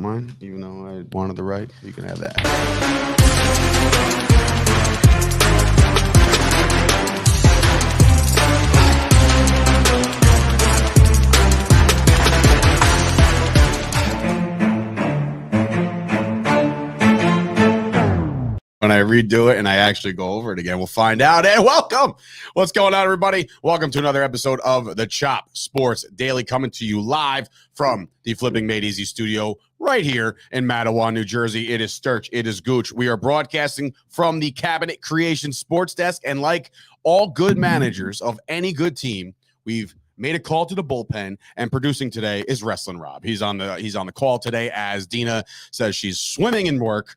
mind, even though I wanted the right. You can have that. When I redo it and I actually go over it again, we'll find out. And welcome. What's going on, everybody? Welcome to another episode of the Chop Sports Daily, coming to you live from the Flipping Made Easy studio right here in Matawan, New Jersey. It is Sturch. It is Gooch. We are broadcasting from the Cabinet Creation Sports Desk. And like all good managers of any good team, we've made a call to the bullpen, and producing today is Wrestling Rob. He's on the call today as Dina says she's swimming in work.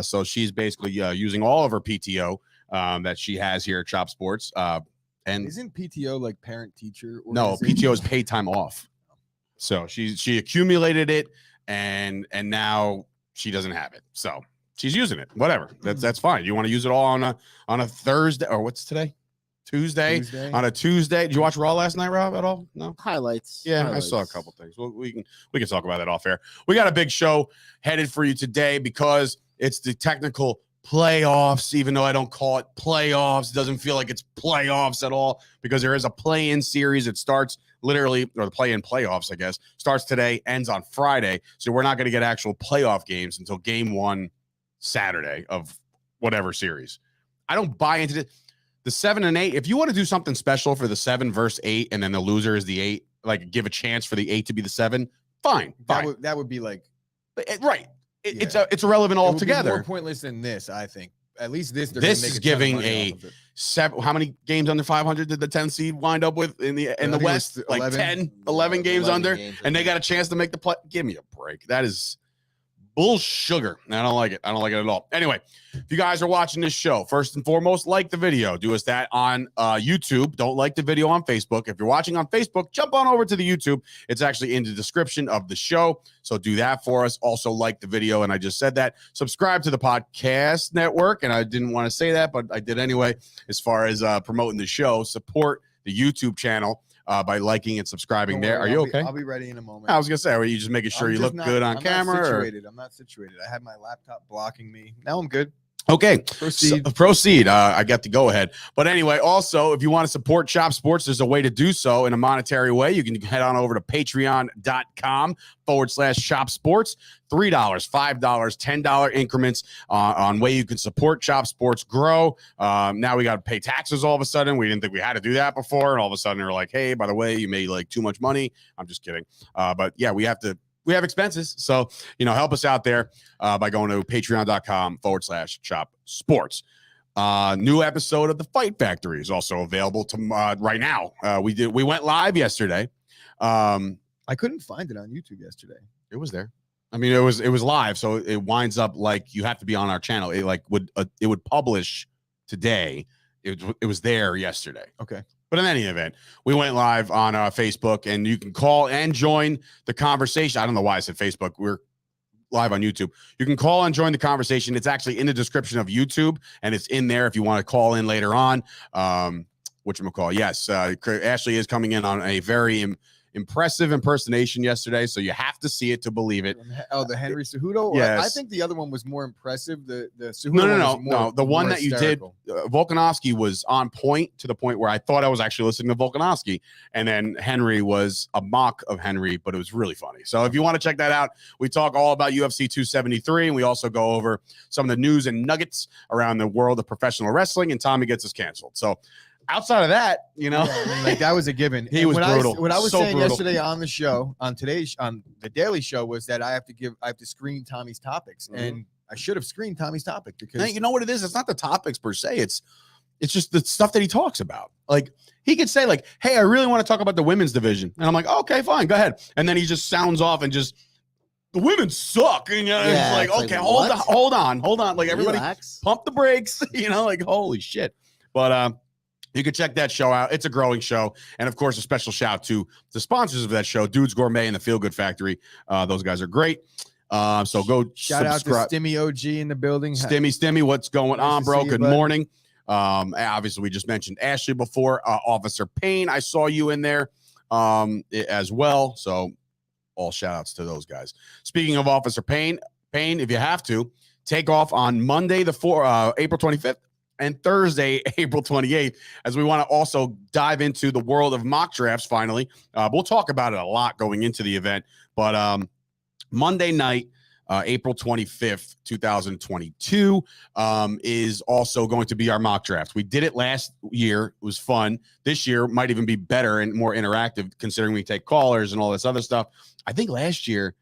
So she's basically using all of her PTO that she has here at Chop Sports. And isn't PTO like parent teacher? No, PTO is paid time off. So she accumulated it, and now she doesn't have it. So she's using it. Whatever. That's fine. You want to use it all on a Thursday, or what's today? Tuesday. On a Tuesday. Did you watch Raw last night, Rob, at all? No? Highlights. Yeah, I saw a couple things. Well, we can talk about that off air. We got a big show headed for you today because it's the technical playoffs, even though I don't call it playoffs. It doesn't feel like it's playoffs at all because there is a play-in series. It starts literally, or the play-in playoffs, I guess, starts today, ends on Friday. So we're not going to get actual playoff games until game 1 Saturday of whatever series. I don't buy into the 7 and 8. If you want to do something special for the 7 versus 8, and then the loser is the 8, like give a chance for the 8 to be the 7, fine. That would be like right. It's irrelevant altogether. More pointless than this, I think. At least this. This is giving a 7. How many games under 500 did the 10 seed wind up with in the West? Like 11, 11 games under, and they got a chance to make the play. Give me a break. That is bull sugar. I don't like it. I don't like it at all. Anyway, if you guys are watching this show, first and foremost, like the video. Do us that on YouTube. Don't like the video on Facebook. If you're watching on Facebook, jump on over to the YouTube. It's actually in the description of the show. So do that for us. Also like the video. And I just said that. Subscribe to the podcast network. And I didn't want to say that, but I did anyway, as far as promoting the show. Support the YouTube channel by liking and subscribing there. Are you okay? I'll be ready in a moment. I was going to say, are you just making sure you look good on camera? I'm not situated. I had my laptop blocking me. Now I'm good. Okay, proceed. I got the go ahead. But anyway, also, if you want to support Chop Sports, there's a way to do so in a monetary way. You can head on over to patreon.com/Chop Sports. $3, $5, $10 increments on way you can support Chop Sports grow. Now we got to pay taxes all of a sudden. We didn't think we had to do that before. And all of a sudden they're like, hey, by the way, you made like too much money. I'm just kidding. But yeah, we have expenses. So, help us out there by going to patreon.com/Chop Sports. New episode of The Fight Factory is also available to right now. We went live yesterday. I couldn't find it on YouTube yesterday. It was there. I mean, it was live. So it winds up like you have to be on our channel. It would publish today. It was there yesterday. Okay. But in any event, we went live on Facebook, and you can call and join the conversation. I don't know why I said Facebook. We're live on YouTube. You can call and join the conversation. It's actually in the description of YouTube, and it's in there if you want to call in later on. Whatchamacall? Yes, Ashley is coming in on a very impressive impersonation yesterday, so you have to see it to believe it. Oh, the Henry Cejudo? Yes. I think the other one was more impressive. The Cejudo No. The one that hysterical. You did, Volkanovski was on point to the point where I thought I was actually listening to Volkanovski, and then Henry was a mock of Henry, but it was really funny. So if you want to check that out, we talk all about UFC 273, and we also go over some of the news and nuggets around the world of professional wrestling, and Tommy gets us canceled. So outside of that, like that was a given. He was brutal. What I was so saying brutal. yesterday on the show, on the Daily Show, was that I have to screen Tommy's topics, and I should have screened Tommy's topic because you know what it is. It's not the topics per se. It's just the stuff that he talks about. Like he could say, like, "Hey, I really want to talk about the women's division," and I'm like, "Okay, fine, go ahead." And then he just sounds off and just. The women suck, and it's like, okay, hold on. Like everybody, pump the brakes, like holy shit. But you can check that show out. It's a growing show. And, of course, a special shout out to the sponsors of that show, Dudes Gourmet and the Feel Good Factory. Those guys are great. So go shout subscribe. Out to Stimmy OG in the building. Stimmy, what's going on, bro? Good morning. Obviously, we just mentioned Ashley before. Officer Payne, I saw you in there as well. So all shout outs to those guys. Speaking of Officer Payne, if you have to, take off on Monday, April 25th and Thursday, April 28th, as we want to also dive into the world of mock drafts finally. We'll talk about it a lot going into the event, but Monday night, April 25th, 2022, is also going to be our mock draft. We did it last year. It was fun. This year might even be better and more interactive considering we take callers and all this other stuff. I think last year,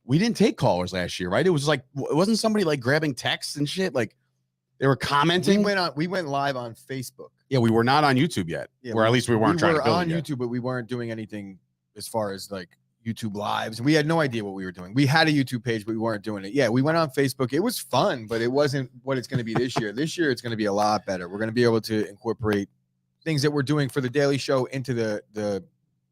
we didn't take callers last year, right? It was like, it wasn't somebody like grabbing texts and shit. Like they were commenting. We went live on Facebook. Yeah, we were not on YouTube yet. Yeah, or at least we weren't trying to build on YouTube, but we weren't doing anything as far as like YouTube lives. We had no idea what we were doing. We had a YouTube page, but we weren't doing it. Yeah, we went on Facebook. It was fun, but it wasn't what it's going to be this year. This year, it's going to be a lot better. We're going to be able to incorporate things that we're doing for the Daily Show into the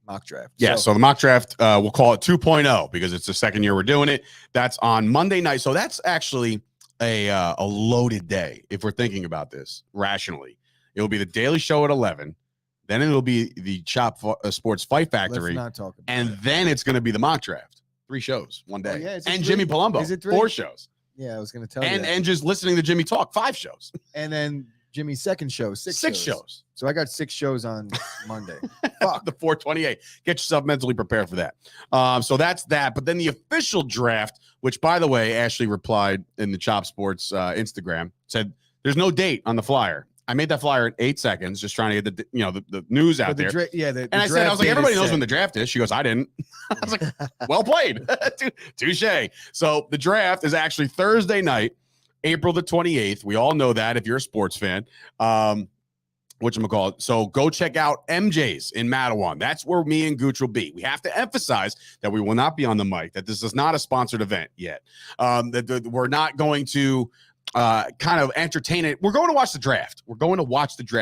mock draft. Yeah, so the mock draft, we'll call it 2.0 because it's the second year we're doing it. That's on Monday night. So that's actually a loaded day if we're thinking about this rationally. It'll be the Daily Show at 11. Then it'll be the Chop Sports Fight Factory. Let's not talk about and that. then it's going to be the mock draft. 3 shows one day. Oh, yeah, and Jimmy Palumbo. Is it 3? 4 shows. Yeah, I was going to tell you. And just listening to Jimmy talk, 5 shows. And then Jimmy's second show, 6 shows. So I got 6 shows on Monday. Fuck the 428. Get yourself mentally prepared for that. So that's that. But then the official draft, which by the way, Ashley replied in the Chop Sports Instagram, said there's no date on the flyer. I made that flyer in 8 seconds, just trying to get the news out there. And I said, everybody knows when the draft is. She goes, I didn't. I was like, well played. Touche. So the draft is actually Thursday night, April the 28th. We all know that if you're a sports fan. Whatchamacallit. So go check out MJ's in Matawan. That's where me and Gooch will be. We have to emphasize that we will not be on the mic, that this is not a sponsored event yet. That we're not going to kind of entertain it. We're going to watch the draft.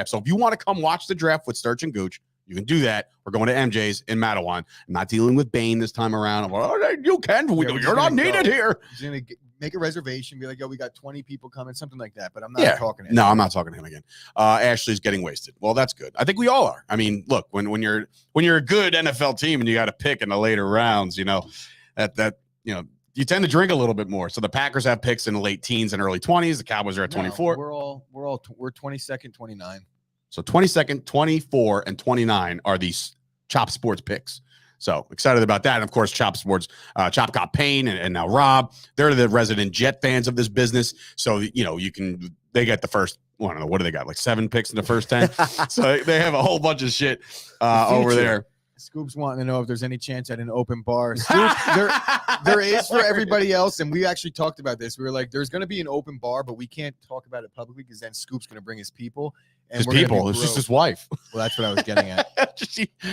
So if you want to come watch the draft with Sturch and Gooch, you can do that. We're going to MJ's in Matawan. I'm not dealing with Bain this time around. I'm like, oh, you can. You're not needed here. He's going to make a reservation. Be like, yo, we got 20 people coming, something like that. But I'm not talking to him. No, I'm not talking to him again. Ashley's getting wasted. Well, that's good. I think we all are. I mean, look, when you're a good NFL team and you got to pick in the later rounds, you tend to drink a little bit more. So the Packers have picks in the late teens and early 20s. The Cowboys are at 24. We're 22nd, 29. So 22nd, 24, and 29 are these Chop Sports picks. So excited about that. And of course, Chop Sports, Chop got Payne and now Rob. They're the resident Jet fans of this business. So, they get the first, I don't know, what do they got? Like 7 picks in the first 10. So they have a whole bunch of shit over there. Scoop's wanting to know if there's any chance at an open bar. Scoop, there is for everybody else, and we actually talked about this. We were like, there's going to be an open bar, but we can't talk about it publicly because then Scoop's going to bring his people. His people. It's just his wife. Well, that's what I was getting at.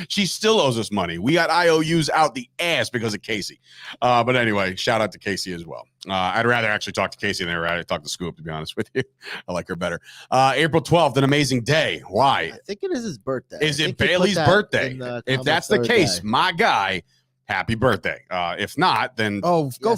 she still owes us money. We got IOUs out the ass because of Casey. But anyway, shout out to Casey as well. I'd rather actually talk to Casey than I'd rather talk to Scoop, to be honest with you. I like her better. April 12th, an amazing day. Why? I think it is his birthday. Is it Bailey's birthday? If that's the case, my guy, happy birthday. If not, then fuck you,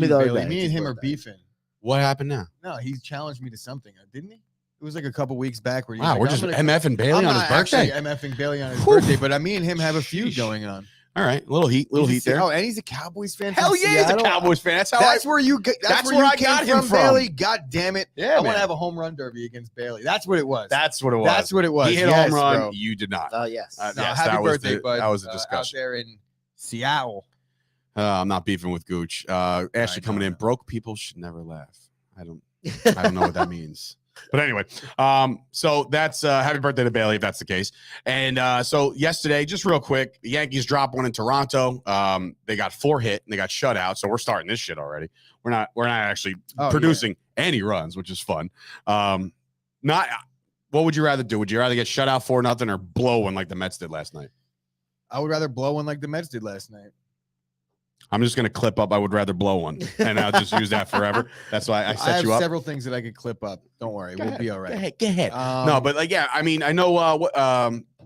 Bailey. Me and him are beefing. What happened now? No, he challenged me to something, didn't he? It was like a couple weeks back where we're just MF-ing Bailey on his birthday. MFing Bailey on his birthday, but me and him have a feud going on. All right, little heat there. Oh, and he's a Cowboys fan. Hell yeah, he's a Cowboys fan. That's where I got him from, Bailey. God damn it! Yeah, I want to have a home run derby against Bailey. That's what it was. That's what it was. He hit a home run. Bro. You did not. Oh yes. Happy birthday, bud. That was a discussion out there in Seattle. I'm not beefing with Gooch. Ashley coming in. Broke people should never laugh. I don't know what that means. But anyway, so that's happy birthday to Bailey if that's the case. And so yesterday, just real quick, the Yankees dropped one in Toronto. They got 4 hit and they got shut out. So we're starting this shit already. We're not actually producing any runs, which is fun. What would you rather do? Would you rather get shut out 4-0 or blow one like the Mets did last night? I would rather blow one like the Mets did last night. I'm just going to clip up. I would rather blow one, and I'll just use that forever. That's why I set you up. I have several things that I could clip up. Don't worry. We'll be all right. Go ahead. No, but I mean, I know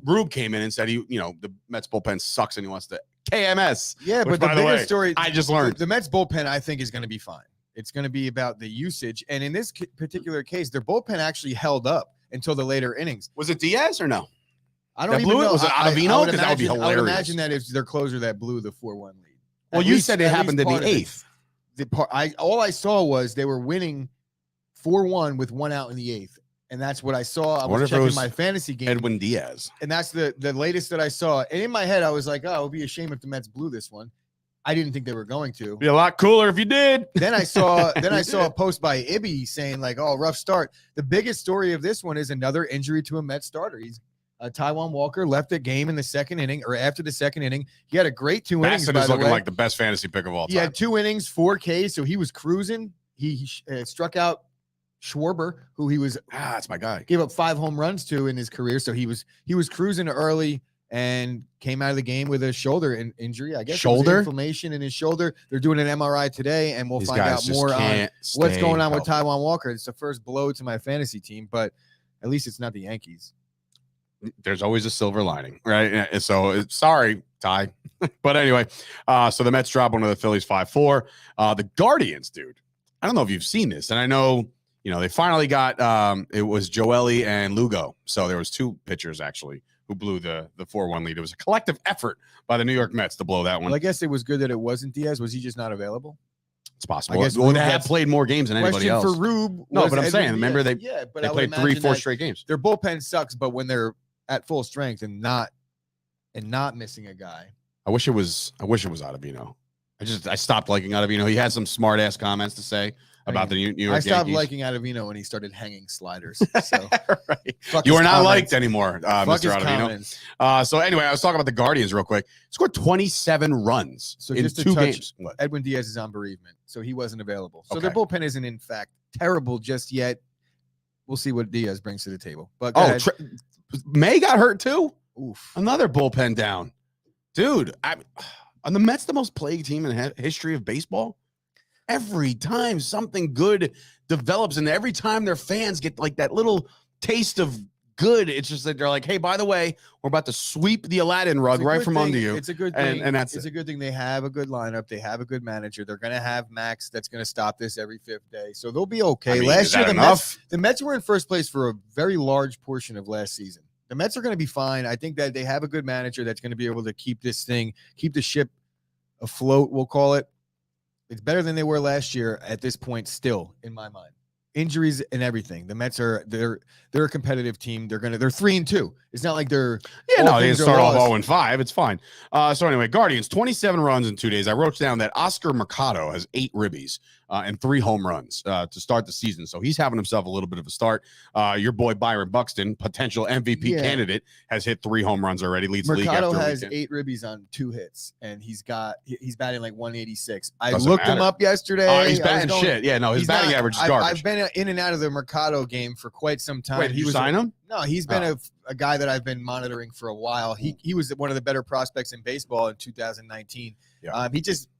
Rube came in and said the Mets bullpen sucks and he wants to KMS. Yeah, but the biggest story I just learned. The Mets bullpen, I think, is going to be fine. It's going to be about the usage. And in this particular case, their bullpen actually held up until the later innings. Was it Diaz or no? I don't even know. Was it Ottavino? Because that would be hilarious. I would imagine that it's their closer that blew the 4-1 lead. Well, you said it happened in the 8th. All I saw was they were winning 4-1 with 1 out in the 8th. And that's what I saw. I was checking my fantasy game. Edwin Diaz. And that's the latest that I saw. And in my head, I was like, oh, it would be a shame if the Mets blew this one. I didn't think they were going to. Be a lot cooler if you did. Then I saw a post by Ibby saying like, oh, rough start. The biggest story of this one is another injury to a Mets starter. He's Taiwan Walker left the game in the second inning or after the second inning. He had a great 2 innings. Bassett is looking like the best fantasy pick of all time. He had 2 innings, 4 Ks, so he was cruising. He struck out Schwarber, who he was that's my guy. Gave up 5 home runs to in his career, so he was cruising early and came out of the game with a shoulder injury. I guess shoulder inflammation in his shoulder. They're doing an MRI today, and we'll find out more on what's going on with Taiwan Walker. It's the first blow to my fantasy team, but at least it's not the Yankees. There's always a silver lining, right? So sorry, Ty, but anyway, so the Mets drop one of the Phillies 5-4. The Guardians, dude. I don't know if you've seen this, and I know. They finally got it was Joely and Lugo. So there was 2 pitchers actually who blew the 4-1 lead. It was a collective effort by the New York Mets to blow that one. Well, I guess it was good that it wasn't Diaz. Was he just not available? It's possible. I guess they have played more games than anybody else. For Rube. No, but I'm saying, remember they played 3-4 straight games. Their bullpen sucks, but when they're at full strength and not missing a guy. I wish it was Ottavino. I stopped liking Ottavino. He had some smart ass comments to say about the New York Yankees. I stopped liking Ottavino when he started hanging sliders. So right. You are not liked anymore, Mr. Ottavino. So anyway, I was talking about the Guardians real quick. Scored 27 runs in 2 games. What? Edwin Diaz is on bereavement, so he wasn't available. So their bullpen isn't, in fact, terrible just yet. We'll see what Diaz brings to the table. But May got hurt too. Oof. Another bullpen down. Dude, are the Mets the most plagued team in the history of baseball? Every time something good develops and every time their fans get like that little taste of good, it's just that they're like, hey, by the way, we're about to sweep the Aladdin rug right from under you. It's a good thing. And it's a good thing they have a good lineup. They have a good manager. They're going to have Max that's going to stop this every 5th day. So they'll be okay. Last year, the Mets were in first place for a very large portion of last season. The Mets are going to be fine. I think that they have a good manager that's going to be able to keep the ship afloat, we'll call it. It's better than they were last year at this point still, in my mind. Injuries and everything. The Mets they're a competitive team. They're 3-2. It's not like they're they start off 0-5. It's fine. So anyway, Guardians 27 runs in 2 days. I wrote down that Oscar Mercado has 8 ribbies and 3 home runs to start the season. So he's having himself a little bit of a start. Your boy Byron Buxton, potential MVP candidate, has hit 3 home runs already. Leads the league. Mercado has 8 ribbies on 2 hits, and he's batting like 186. I looked him up yesterday. Oh, he's batting shit. Yeah, no, his batting average is garbage. I've been in and out of the Mercado game for quite some time. Wait, did you sign him? No, he's been a guy that I've been monitoring for a while. He was one of the better prospects in baseball in 2019. Yeah.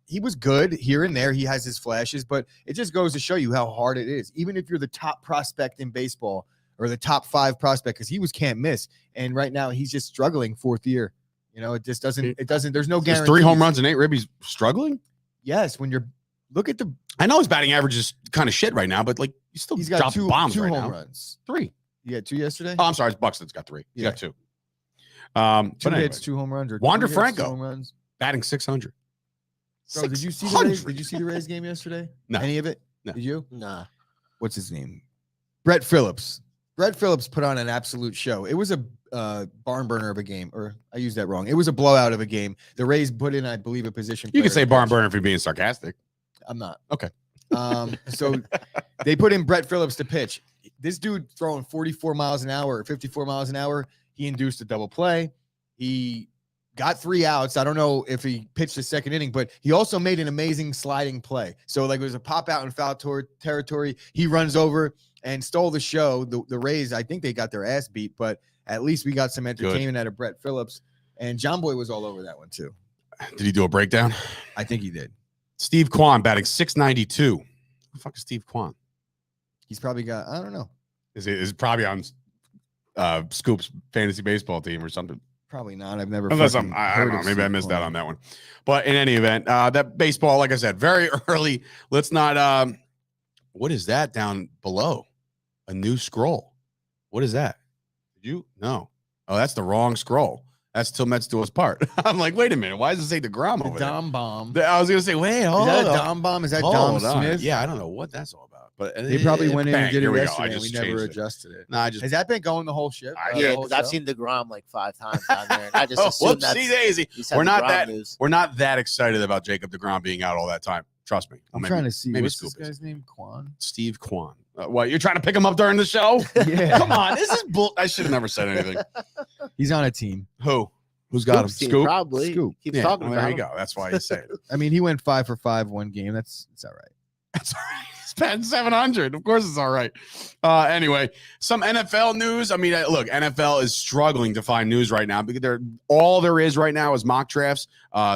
He was good here and there. He has his flashes, but it just goes to show you how hard it is. Even if you're the top prospect in baseball or the top 5 prospect, because he can't miss. And right now he's just struggling 4th year. It just doesn't. There's no guarantee. 3 home runs and 8 ribbies. Struggling. Yes, when look at the. I know his batting average is kind of shit right now, but like he's got 2 bombs two right home now. Runs. 3. You had 2 yesterday? Oh, I'm sorry. It's Buxton's got 3. He got 2. 2 hits, 2 home runs. Or Wander Franco home runs. Batting 600. Bro, did you see the Rays? Did you see the Rays game yesterday? No. Any of it? No. Did you? Nah. What's his name? Brett Phillips. Brett Phillips put on an absolute show. It was a barn burner of a game, or I used that wrong. It was a blowout of a game. The Rays put in, I believe, a position. You can say barn burner if you're being sarcastic. I'm not. Okay. So they put in Brett Phillips to pitch. This dude throwing 44 miles an hour or 54 miles an hour. He induced a double play. He got 3 outs. I don't know if he pitched the second inning, but he also made an amazing sliding play. So like it was a pop out in foul territory. He runs over and stole the show. The Rays, I think they got their ass beat, but at least we got some entertainment out of Brett Phillips. And John Boy was all over that one too. Did he do a breakdown? I think he did. Steve Kwan batting 692. Who the fuck is Steve Kwan? He's probably got, I don't know. Is probably on Scoop's fantasy baseball team or something. Probably not. I've never. Unless I don't know. Maybe I missed that on that one. But in any event, that baseball, like I said, very early. Let's not. What is that down below? A new scroll. What is that? Did you? No. Oh, that's the wrong scroll. That's till Mets do us part. I'm like, wait a minute. Why does it say DeGrom over there? Dom bomb. I was gonna say, wait, hold Is that on. a Dom bomb? Is that Hold Dom on. Smith? Yeah, I don't know what that's all about. But they probably went in and did it Here yesterday. We, we never adjusted it. No, Has that been going the whole ship? Yeah, because I've seen DeGrom like 5 times down there. And I just assumed whoopsie daisy. We're not that excited about Jacob DeGrom being out all that time. Trust me. I'm trying to see. What's this guy's name? Quan? Steve Quan. What, you're trying to pick him up during the show? Yeah. Come on. This is bull. I should have never said anything. He's on a team. Who's got him? Scoop? Probably. Scoop. Keeps talking about there him. you go. That's why you say it. I mean, he went 5 for 5 one game. It's all right. That's all right. He's batting 700. Of course, it's all right. Anyway, some NFL news. I mean, look, NFL is struggling to find news right now because all there is right now is mock drafts.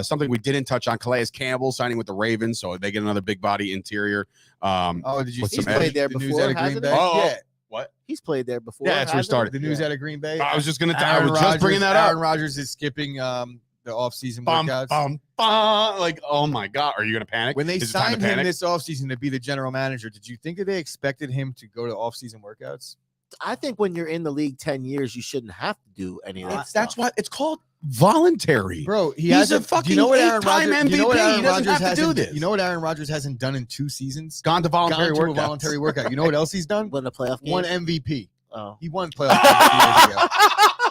Something we didn't touch on: Calais Campbell signing with the Ravens, so they get another big body interior. Did you see he's played there before? Yeah. What? He's played there before. Yeah, that's where it started. The news out of Green Bay. I was just bringing that up. Aaron Rodgers is skipping the offseason workouts. Like, oh my God, are you gonna panic when they signed him this offseason to be the general manager? Did you think that they expected him to go to offseason workouts? I think when you're in the league 10 years, you shouldn't have to do any of that. That's why it's called voluntary, bro. He's a fucking eight-time MVP. He doesn't have to do this. You know what Aaron Rodgers hasn't done in 2 seasons? Gone to voluntary workout. A voluntary workout. You know what else he's done? Won a playoff game. Won MVP. Oh. He won playoff games 2 years ago.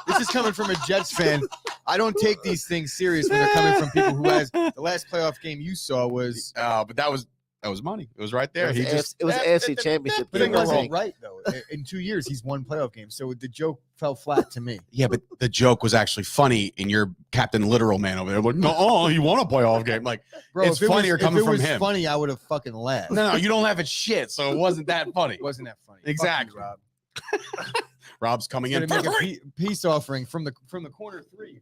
This is coming from a Jets fan. I don't take these things serious when they're coming from people who has the last playoff game you saw was. But that was money. It was right there. It was an AFC Championship. But it wasn't right though. In 2 years, he's won playoff games. So the joke fell flat to me. Yeah, but the joke was actually funny in your Captain Literal man over there. Like, no, he won a playoff game. Like, bro, it's funnier coming from him. If it was funny, I would have fucking laughed. No, you don't laugh at shit, so it wasn't that funny. It wasn't that funny. Exactly, Rob. Rob's coming in. Make a peace offering from the corner 3.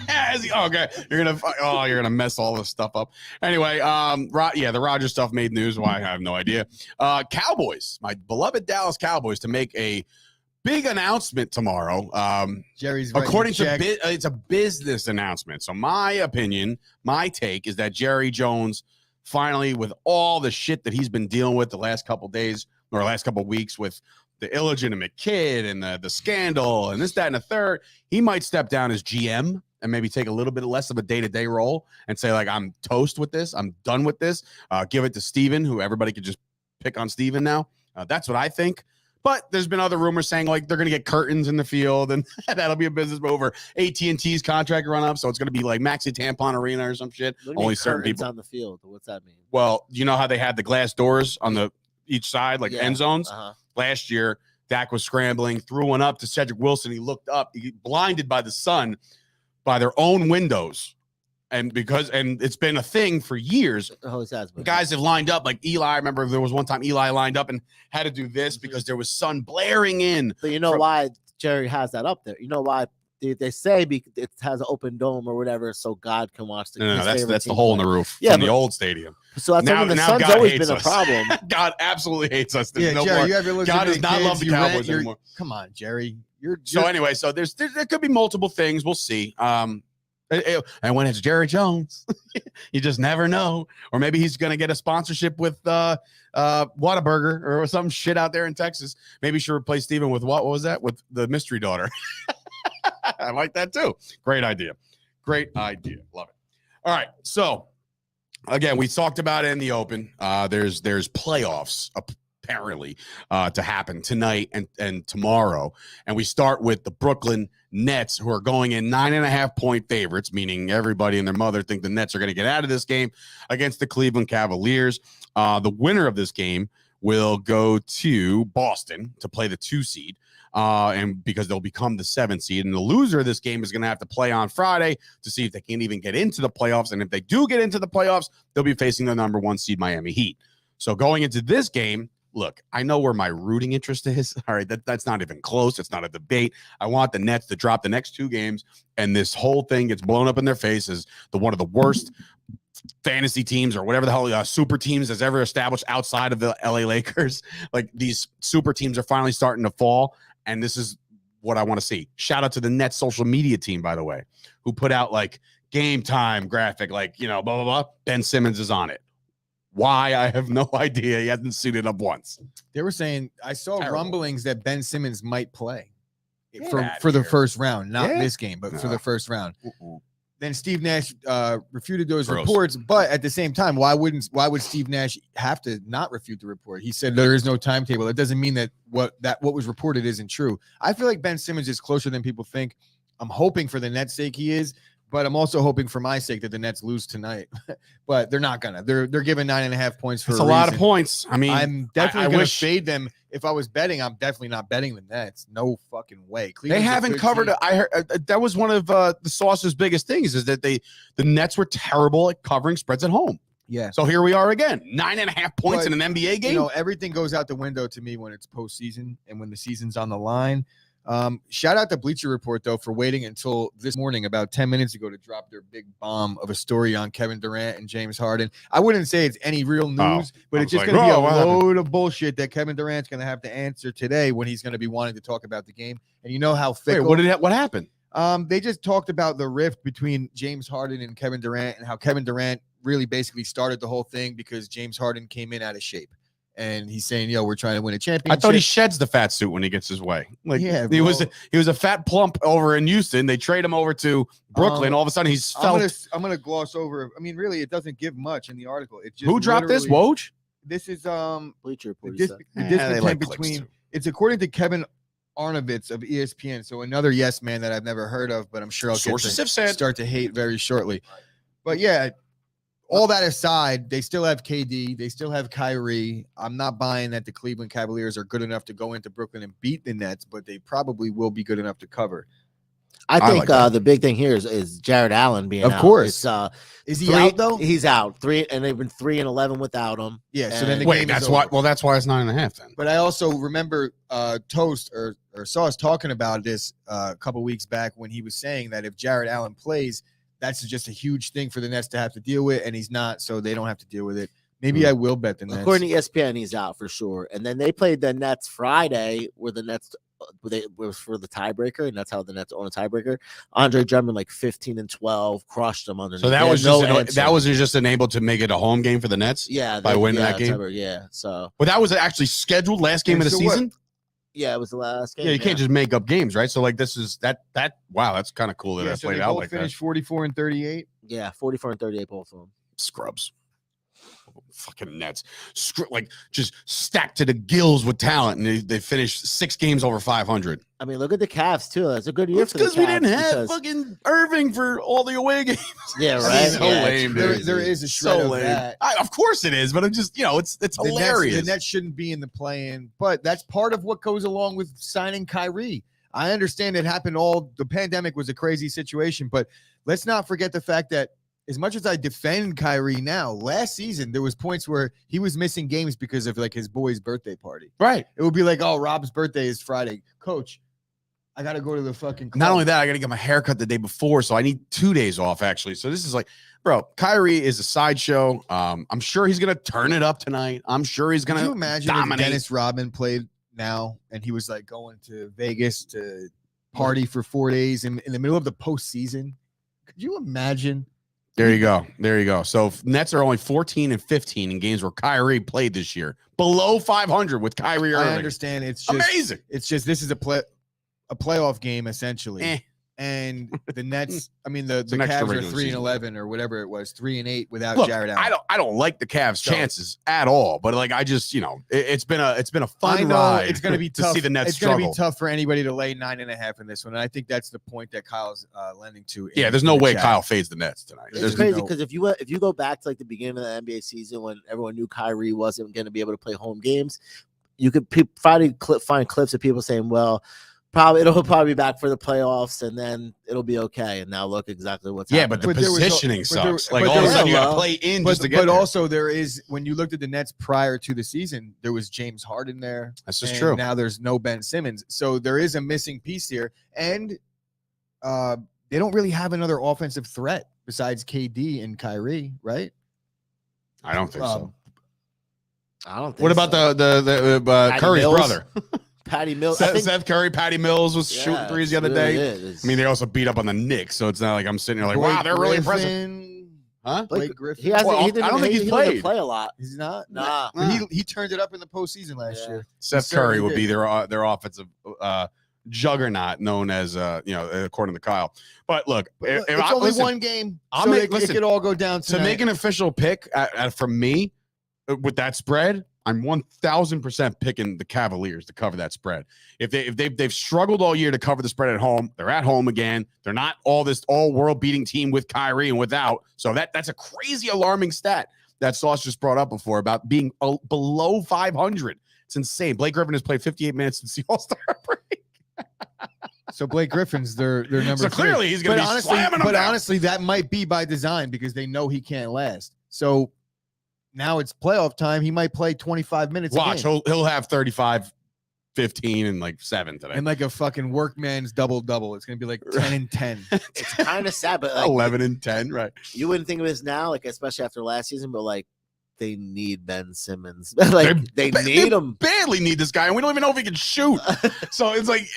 Okay, you're gonna mess all this stuff up. Anyway, the Rodgers stuff made news. Why? I have no idea. Cowboys, my beloved Dallas Cowboys, to make a big announcement tomorrow. Jerry's according to it's a business announcement. So my opinion, my take is that Jerry Jones finally, with all the shit that he's been dealing with the last couple days or last couple weeks with the illegitimate kid and the scandal and this, that, and the third, he might step down as GM and maybe take a little bit less of a day-to-day role and say, like, I'm toast with this. I'm done with this. Give it to Steven, who everybody could just pick on Steven now. That's what I think. But there's been other rumors saying, like, they're going to get curtains in the field and that'll be a business move, or AT&T's contract run up. So it's going to be like Maxi Tampon Arena or some shit. Only certain people on the field. What's that mean? Well, you know how they had the glass doors on each side, like end zones? Uh-huh. Last year, Dak was scrambling, threw one up to Cedric Wilson. He looked up, he blinded by the sun, by their own windows. And it's been a thing for years. Guys have lined up, like Eli. I remember there was one time Eli lined up and had to do this because there was sun blaring in. But you know why Jerry has that up there? You know why they say it has an open dome or whatever, so God can watch the. No, that's the hole in the roof from the old stadium. So that's now, the sun's God always been a problem. God absolutely hates us. There's no Jerry, more. God does not love the Cowboys anymore. Come on, Jerry. Anyway, so there could be multiple things. We'll see. And when it's Jerry Jones, you just never know. Or maybe he's going to get a sponsorship with Whataburger or some shit out there in Texas. Maybe he should replace Steven with what was that? With the mystery daughter. I like that too. Great idea. Love it. All right. So again, we talked about it in the open. There's playoffs apparently to happen tonight and tomorrow. And we start with the Brooklyn Nets, who are going in 9.5-point favorites, meaning everybody and their mother think the Nets are going to get out of this game, against the Cleveland Cavaliers. The winner of this game will go to Boston to play the 2 seed. And because they'll become the 7 seed, and the loser of this game is going to have to play on Friday to see if they can even get into the playoffs. And if they do get into the playoffs, they'll be facing the number 1 seed Miami Heat. So going into this game, look, I know where my rooting interest is. All right, that's not even close. It's not a debate. I want the Nets to drop the next 2 games, and this whole thing gets blown up in their face as one of the worst fantasy teams or whatever the hell super teams has ever established outside of the LA Lakers. Like, these super teams are finally starting to fall, and this is what I want to see. Shout out to the Nets social media team, by the way, who put out like game time graphic, like, blah, blah, blah. Ben Simmons is on it. Why? I have no idea. He hasn't suited up once. They were saying, I saw rumblings that Ben Simmons might play. for the first round, not this game, but for the first round. Then Steve Nash refuted those reports, but at the same time, why would Steve Nash have to not refute the report? He said there is no timetable. It doesn't mean that what was reported isn't true. I feel like Ben Simmons is closer than people think. I'm hoping for the Nets' sake he is, but I'm also hoping for my sake that the Nets lose tonight. But they're not gonna. They're giving 9.5 points for a lot of points. I mean, I'm definitely gonna fade them. If I was betting, I'm definitely not betting the Nets. No fucking way. They haven't covered. I heard that was one of the Sauce's biggest things is that the Nets were terrible at covering spreads at home. Yeah. So here we are again, 9.5 points in an NBA game. You know, everything goes out the window to me when it's postseason and when the season's on the line. Shout out to Bleacher Report though for waiting until this morning, about 10 minutes ago, to drop their big bomb of a story on Kevin Durant and James Harden. I wouldn't say it's any real news, but it's just going to be a load of bullshit that Kevin Durant's going to have to answer today when he's going to be wanting to talk about the game. And you know how fickle. Wait, what happened? They just talked about the rift between James Harden and Kevin Durant and how Kevin Durant really basically started the whole thing because James Harden came in out of shape. And he's saying, we're trying to win a championship. I thought he sheds the fat suit when he gets his way. Like, he was a fat plump over in Houston. They trade him over to Brooklyn. All of a sudden, he's felt. I'm gonna gloss over. I mean, really, it doesn't give much in the article. It just who dropped this? Woj? This is Bleacher Report. It's according to Kevin Arnovitz of ESPN. So another yes man that I've never heard of, but I'm sure I'll start to hate very shortly. But yeah. All that aside, they still have KD. They still have Kyrie. I'm not buying that the Cleveland Cavaliers are good enough to go into Brooklyn and beat the Nets, but they probably will be good enough to cover. I think the big thing here is Jared Allen being out. Of course. Is he out though? He's out. 3 and they've been 3-11 without him. Yeah. So then that's why. Well, that's why it's 9.5 then. But I also remember Toast or Sauce talking about this a couple weeks back when he was saying that if Jared Allen plays, that's just a huge thing for the Nets to have to deal with, and he's not, so they don't have to deal with it. Maybe I will bet the Nets. According to ESPN, he's out for sure. And then they played the Nets Friday, where the Nets was for the tiebreaker, and that's how the Nets own a tiebreaker. Andre Drummond, 15-12, crushed them underneath. So that was just enabled to make it a home game for the Nets. Yeah, by winning that game. So, but that was actually scheduled last game of the season. Yeah, it was the last game. Yeah, you can't just make up games, right? So this is that. Wow, that's kind of cool that that's played out like that. Finished 44-38. Yeah, 44-38, both of them. Scrubs. Fucking Nets, just stacked to the gills with talent, and they finished 6 games over 500. I mean, look at the Cavs too. That's a good year for the Cavs. Because we didn't have fucking Irving for all the away games. Yeah, right. So lame. There is a shred of that. Of course it is, but I'm just it's hilarious. The Nets shouldn't be in the play-in, but that's part of what goes along with signing Kyrie. I understand it happened the pandemic was a crazy situation, but let's not forget the fact that as much as I defend Kyrie now, last season there was points where he was missing games because of his boy's birthday party. Right. It would be like, oh, Rob's birthday is Friday. Coach, I got to go to the fucking club. Not only that, I got to get my hair cut the day before, so I need 2 days off actually. So this is bro, Kyrie is a sideshow. I'm sure he's going to turn it up tonight. I'm sure he's going to imagine dominate. If Dennis Rodman played now and he was going to Vegas to party for 4 days in the middle of the postseason. Could you imagine? There you go. So Nets are only 14-15 in games where Kyrie played this year. Below 500 with Kyrie Irving. I understand. It's just amazing. It's just this is a playoff game essentially. And the Nets, I mean the Cavs are 3-11 or whatever it was, 3-8 without Jared Allen. I don't like the Cavs' chances at all, but I just it's been a fun ride. It's going to be tough to see the Nets struggle. It's going to be tough for anybody to lay 9.5 in this one, and I think that's the point that Kyle's lending to. Yeah, there's no way Kyle fades the Nets tonight. It's crazy because if you go back to the beginning of the NBA season when everyone knew Kyrie wasn't going to be able to play home games, you could find clips of people saying, well, it'll probably be back for the playoffs, and then it'll be okay. And now look exactly what's happening. But the positioning sucks. All of a sudden you got to play in just to get there. But also there is, when you looked at the Nets prior to the season, there was James Harden there. That's just true. Now there's no Ben Simmons. So there is a missing piece here. And they don't really have another offensive threat besides KD and Kyrie, right? I don't think so. I don't think What about the Curry's brother? Patty Mills. Seth Curry, Patty Mills was shooting threes the other day. I mean, they also beat up on the Knicks, so it's not like I'm sitting here wow, they're really impressive. Huh? Blake Griffin. I don't think he's played. He play a lot. He's not. Nah. He turned it up in the postseason last year. Seth Curry would be their offensive juggernaut known as according to Kyle. But look, if it's only one game, it could all go down to make an official pick from me with that spread. I'm 1,000% picking the Cavaliers to cover that spread. If they've struggled all year to cover the spread at home, they're at home again. They're not all world beating team with Kyrie and without. So that's a crazy alarming stat that Sauce just brought up before about being below 500. It's insane. Blake Griffin has played 58 minutes since the All-Star break. So Blake Griffin's their number. So clearly he's going to be slamming them. But honestly, that might be by design because they know he can't last. So now it's playoff time. He might play 25 minutes. Watch, he'll have 35, 15, and like 7 today. And like a fucking workman's double-double. It's going to be like 10 and 10. It's kind of sad, but like 11 and 10, right? You wouldn't think of this now, like especially after last season, but like they need Ben Simmons. Like they need him. Badly need this guy, and we don't even know if he can shoot. So it's like,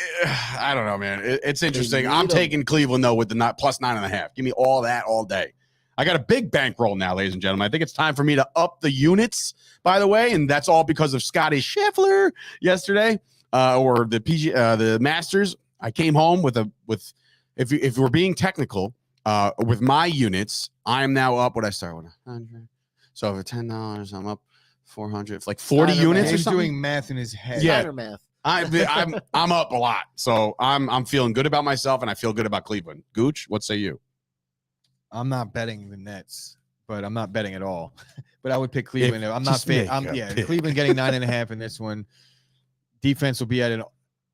I don't know, man. It's interesting. I'm taking Cleveland though with the plus 9.5. Give me all that all day. I got a big bankroll now, ladies and gentlemen. I think it's time for me to up the units, by the way, and that's all because of Scotty Scheffler yesterday, or the Masters. I came home with if we're being technical, with my units, I am now up. What I start with 100. So for $10, I'm up 400. It's like 40 units or something. He's doing math in his head. Yeah, math. I'm up a lot, so I'm feeling good about myself, and I feel good about Cleveland. Gooch, what say you? I'm not betting the Nets, but I'm not betting at all. But I would pick Cleveland. I'm not fan. Cleveland getting 9.5 in this one. Defense will be at an,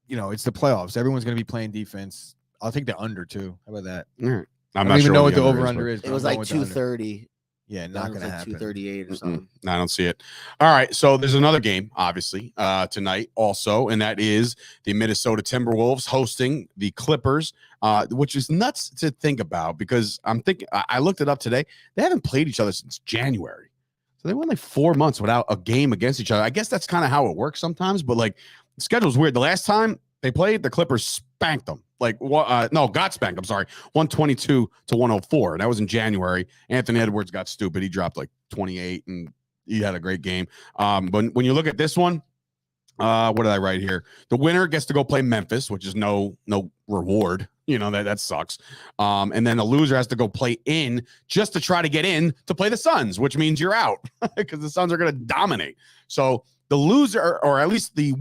it's the playoffs. Everyone's going to be playing defense. I'll take the under too. How about that? Right. I don't even know what the over-under is. It was like 230. Yeah, not going to happen. 238 or something. I don't see it. All right, so there's another game, obviously, tonight also, and that is the Minnesota Timberwolves hosting the Clippers, which is nuts to think about because I looked it up today. They haven't played each other since January. So they went like 4 months without a game against each other. I guess that's kind of how it works sometimes, but like the schedule's weird. The last time they played, the Clippers spanked them. Got spanked. I'm sorry, 122 to 104. That was in January. Anthony Edwards got stupid. He dropped like 28, and he had a great game. But when you look at this one, what did I write here? The winner gets to go play Memphis, which is no reward. That sucks. And then the loser has to go play in just to try to get in to play the Suns, which means you're out because the Suns are going to dominate. So the loser, or at least the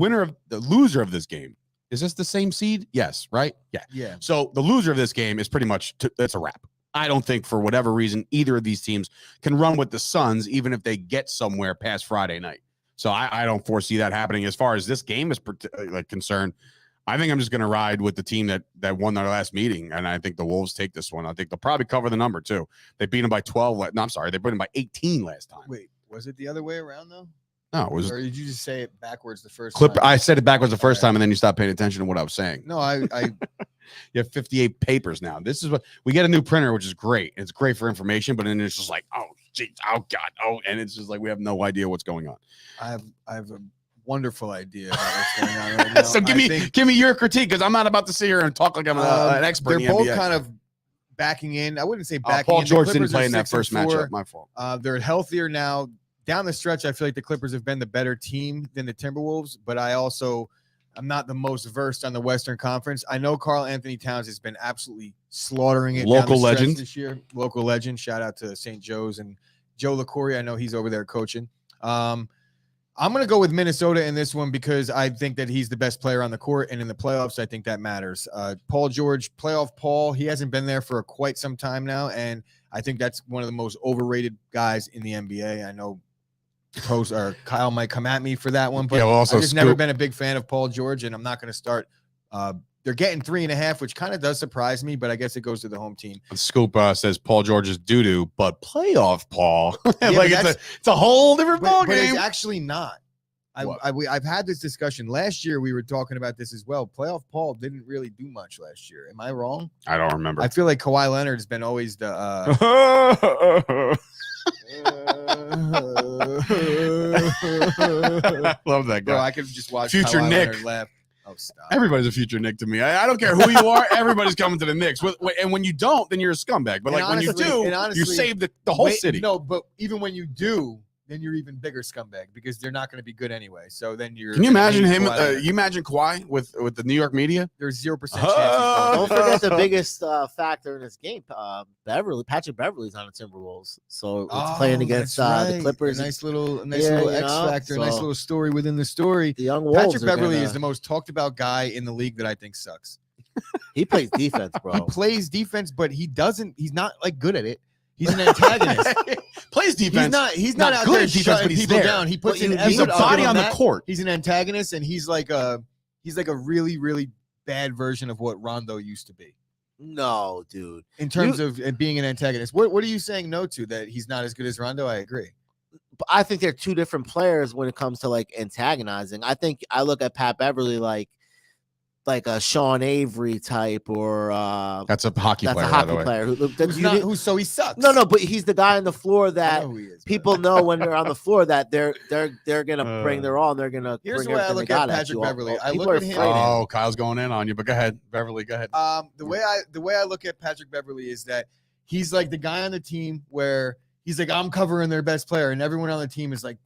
loser of this game. Is this the same seed? Yes, right? Yeah. So the loser of this game is pretty much it's a wrap. I don't think for whatever reason either of these teams can run with the Suns, even if they get somewhere past Friday night. So I don't foresee that happening. As far as this game is concerned, I think I'm just going to ride with the team that won their last meeting, and I think the Wolves take this one. I think they'll probably cover the number too. They beat them by 12. No, I'm sorry, they beat them by 18 last time. Wait, was it the other way around though? No, it was. Or did you just say it backwards the first time? I said it backwards the first time, and then you stopped paying attention to what I was saying. No, I you have 58 papers now. This is what we get a new printer, which is great. It's great for information, but then it's just like, oh, geez, oh God, oh, and it's just like we have no idea what's going on. I have a wonderful idea about what's going on right now. So give me your critique because I'm not about to sit here and talk like I'm an expert. They're both kind of backing in. I wouldn't say backing Paul in. George didn't play in that first matchup. My fault. They're healthier now. Down the stretch, I feel like the Clippers have been the better team than the Timberwolves, but I'm not the most versed on the Western Conference. I know Karl Anthony Towns has been absolutely slaughtering it. Local legend this year. Local legend. Shout out to St. Joe's and Joe LaCourrier. I know he's over there coaching. I'm going to go with Minnesota in this one because I think that he's the best player on the court, and in the playoffs, I think that matters. Paul George, playoff Paul, he hasn't been there for quite some time now, and I think that's one of the most overrated guys in the NBA. I know Kyle might come at me for that one, but I've just never been a big fan of Paul George, and I'm not going to start. They're getting 3.5, which kind of does surprise me, but I guess it goes to the home team. Scoop says Paul George is doo-doo, but playoff Paul. Yeah, it's a whole different ball game. But it's actually not. I've had this discussion. Last year, we were talking about this as well. Playoff Paul didn't really do much last year. Am I wrong? I don't remember. I feel like Kawhi Leonard's been always the love that guy. Bro, I could just watch future Kawhi Nick Leonard laugh. Oh, stop. Everybody's a future Nick to me. I don't care who you are. Everybody's coming to the Knicks. And when you don't, then you're a scumbag. But like honestly, when you do, you save the whole city. No, but even when you do, then you're even bigger scumbag because they're not going to be good anyway. So then you're. Can you imagine him? You imagine Kawhi with the New York media? There's 0% chance. Don't forget the biggest factor in this game. Patrick Beverly's on the Timberwolves, so it's playing against the Clippers. A nice little X factor, a nice little story within the story. The young Wolves. Patrick Beverly is the most talked about guy in the league that I think sucks. He plays defense, bro. He plays defense, but he's not like good at it. He's an antagonist. Plays defense. He's not out there shutting people down. He puts in he's a body on the court. He's an antagonist, and he's like a really, really bad version of what Rondo used to be. No, dude. In terms of being an antagonist. What are you saying no to? That he's not as good as Rondo? I agree. But I think they're two different players when it comes to like antagonizing. I think I look at Pat Beverly like a Sean Avery type, or that's a hockey player. That's a hockey player so he sucks. No, but he's the guy on the floor that people know when they're on the floor that they're gonna bring their all, and they're gonna. Here's the way I look at Patrick Beverly. I look at him. Oh, Kyle's going in on you, but go ahead, Beverly. Go ahead. The way I look at Patrick Beverly is that he's like the guy on the team where he's like, I'm covering their best player, and everyone on the team is like,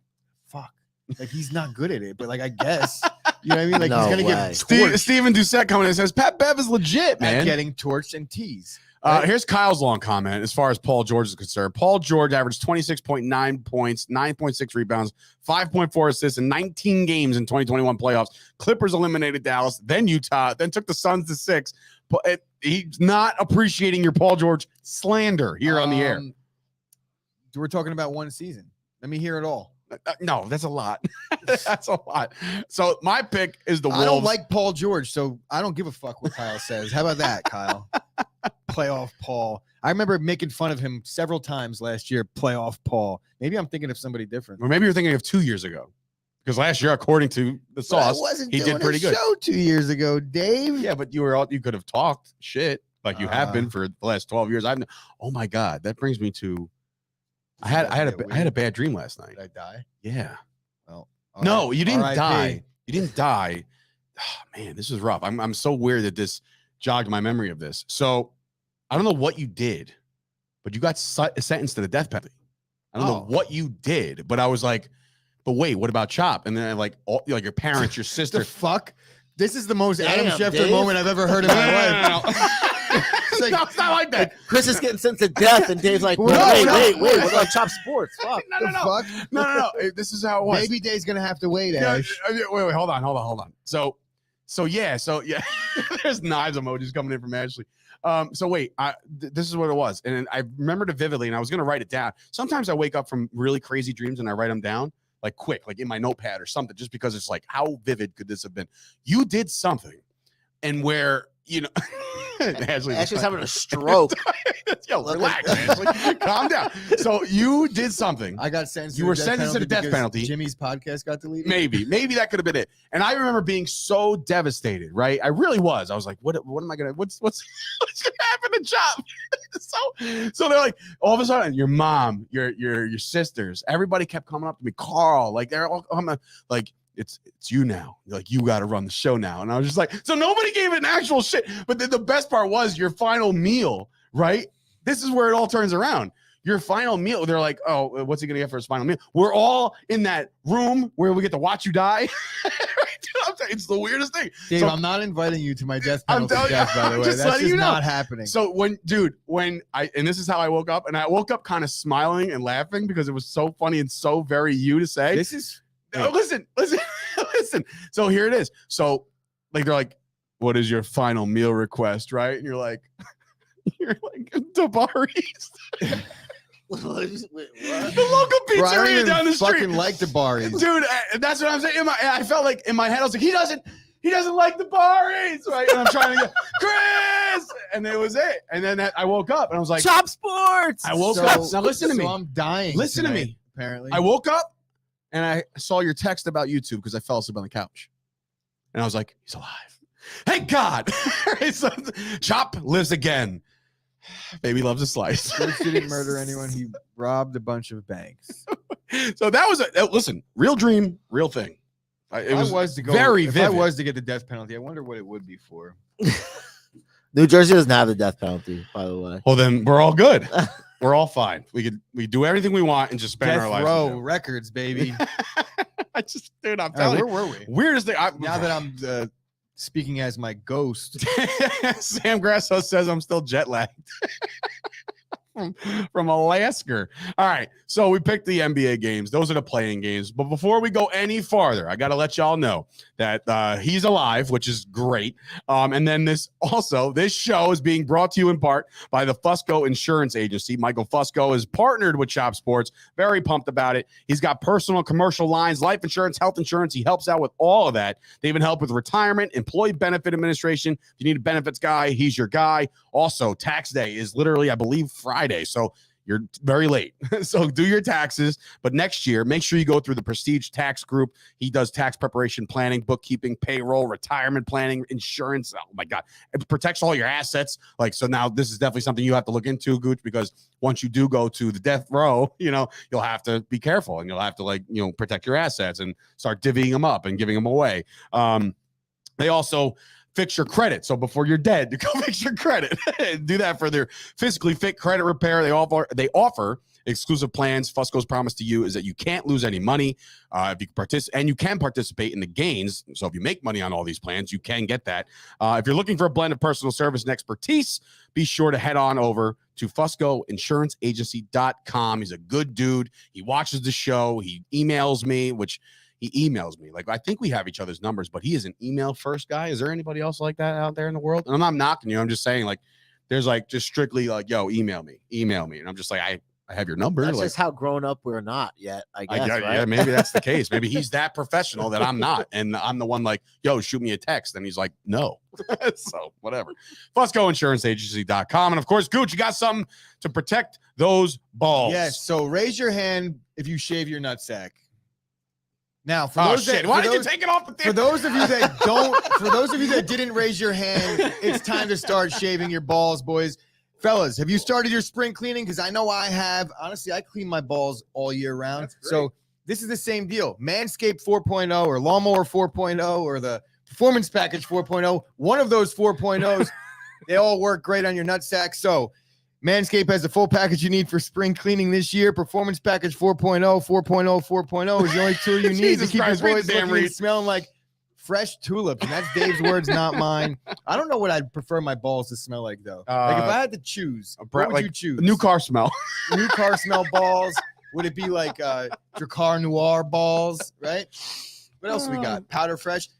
fuck, like he's not good at it, but like I guess. You know what I mean? Like he's gonna get torched. Steven Doucette coming in and says Pat Bev is legit, man. Getting torched and teased. Right? Here's Kyle's long comment as far as Paul George is concerned. Paul George averaged 26.9 points, 9.6 rebounds, 5.4 assists in 19 games in 2021 playoffs. Clippers eliminated Dallas, then Utah, then took the Suns to 6. But he's not appreciating your Paul George slander here on the air. We're talking about one season. Let me hear it all. No, that's a lot. That's a lot. So my pick is the Wolves. I don't like Paul George, so I don't give a fuck what Kyle says. How about that, Kyle? Playoff Paul. I remember making fun of him several times last year. Playoff Paul. Maybe I'm thinking of somebody different. Or maybe you're thinking of 2 years ago. Because last year, according to the sauce, he did pretty good. Show 2 years ago, Dave. Yeah, but you could have talked shit like you have been for the last 12 years. Oh my God, that brings me to. I had a bad dream last night. Did I die? Yeah. Well, no, you didn't die. You didn't die. Oh, man, this is rough. I'm so weird that this jogged my memory of this. So I don't know what you did, but you got sentenced to the death penalty. I don't know what you did, but I was like, but wait, what about Chop? And then like your parents, your sister. The fuck? This is the most Adam Schefter moment I've ever heard in my life. No, it's not like that. Chris is getting sentenced to death, and Dave's like, wait, what about Chop Sports? Fuck. No. This is how it was. Maybe Dave's gonna have to wait, Ash. Wait, hold on. So yeah. There's knives emojis coming in from Ashley. So wait, this is what it was, and I remembered it vividly, and I was gonna write it down. Sometimes I wake up from really crazy dreams and I write them down, like quick, like in my notepad or something, just because it's like, how vivid could this have been? You did something, and where. Ashley's having a stroke. Yo, relax, Ashley. Calm down. So you did something. I got sentenced. You were sentenced to the death penalty. Jimmy's podcast got deleted. Maybe that could have been it. And I remember being so devastated. Right, I really was. I was like, what am I gonna? What's gonna happen to Chop? So they're like, all of a sudden, your mom, your sisters, everybody kept coming up to me. Carl, like they're all coming, like. It's you now. Like, you got to run the show now. And I was just like, so nobody gave it an actual shit. But then the best part was your final meal, right? This is where it all turns around. Your final meal, they're like, oh, what's he going to get for his final meal? We're all in that room where we get to watch you die. It's the weirdest thing. Dave, so, I'm not inviting you to my death penalty death, by the way. That's just not happening. So and this is how I woke up, and I woke up kind of smiling and laughing because it was so funny and so very you to say. This is... No, listen. So here it is. So like they're like, what is your final meal request, right? And you're like Tabari's. Wait, what? The local pizzeria down the street. Fucking like Tabari's, dude. That's what I'm saying. I felt like in my head, I was like, he doesn't like the Tabari's, right? And I'm trying to go, Chris, and it was it. And then I woke up and I was like, Chop Sports. I woke up. Now listen to me. I'm dying. Listen to me. Apparently, I woke up. And I saw your text about YouTube because I fell asleep on the couch. And I was like, he's alive. Thank God. Chop lives again. Baby loves a slice. Chris didn't murder anyone. He robbed a bunch of banks. So that was listen, real dream, real thing. It was very vivid. If I was to get the death penalty, I wonder what it would be for. New Jersey doesn't have the death penalty, by the way. Well, then we're all good. We're all fine. We do everything we want and just spend our lives. Death Row Records, baby. Dude, I'm telling you. Where were we? Weirdest thing. Now that I'm speaking as my ghost. Sam Grasso says I'm still jet lagged. From Alaska. All right, so we picked the NBA games. Those are the playing games. But before we go any farther, I got to let y'all know that he's alive, which is great. And then this show is being brought to you in part by the Fusco Insurance Agency. Michael Fusco is partnered with Chop Sports. Very pumped about it. He's got personal, commercial lines, life insurance, health insurance. He helps out with all of that. They even help with retirement, employee benefit administration. If you need a benefits guy, he's your guy. Also, tax day is literally, I believe, Friday. So you're very late. So do your taxes. But next year, make sure you go through the Prestige Tax Group. He does tax preparation, planning, bookkeeping, payroll, retirement planning, insurance. Oh my God. It protects all your assets. So now this is definitely something you have to look into, Gooch, because once you do go to the death row, you'll have to be careful and you'll have to protect your assets and start divvying them up and giving them away. They also fix your credit. So before you're dead, go fix your credit. Do that for their physically fit credit repair. They offer exclusive plans. Fusco's promise to you is that you can't lose any money if you participate, and you can participate in the gains. So if you make money on all these plans, you can get that. If you're looking for a blend of personal service and expertise, be sure to head on over to FuscoInsuranceAgency.com. He's a good dude. He watches the show. He emails me, I think we have each other's numbers, but he is an email first guy. Is there anybody else like that out there in the world? And I'm not knocking you. I'm just saying there's just strictly yo, email me. And I'm just I have your number. That's just how grown up we're not yet, I guess. Right? Yeah, maybe that's the case. Maybe he's that professional that I'm not. And I'm the one yo, shoot me a text. And he's like, no. So whatever. FuscoInsuranceAgency.com. And of course, Gooch, you got something to protect those balls. Yes. So raise your hand if you shave your nutsack. Now, why did you take it off the thing? For those of you that didn't raise your hand, it's time to start shaving your balls, boys. Fellas, have you started your spring cleaning? Because I know I have. Honestly, I clean my balls all year round. So this is the same deal. Manscaped 4.0 or Lawnmower 4.0 or the Performance Package 4.0. One of those 4.0s, they all work great on your nutsack. So Manscaped has the full package you need for spring cleaning this year. Performance Package 4.0, 4.0, 4.0 is the only tool you need to keep your boys looking and smelling like fresh tulips. And that's Dave's words, not mine. I don't know what I'd prefer my balls to smell like, though. If I had to choose, what would you choose? New car smell. New car smell balls. Would it be like Dracar Noir balls, right? What else we got? Powder Fresh.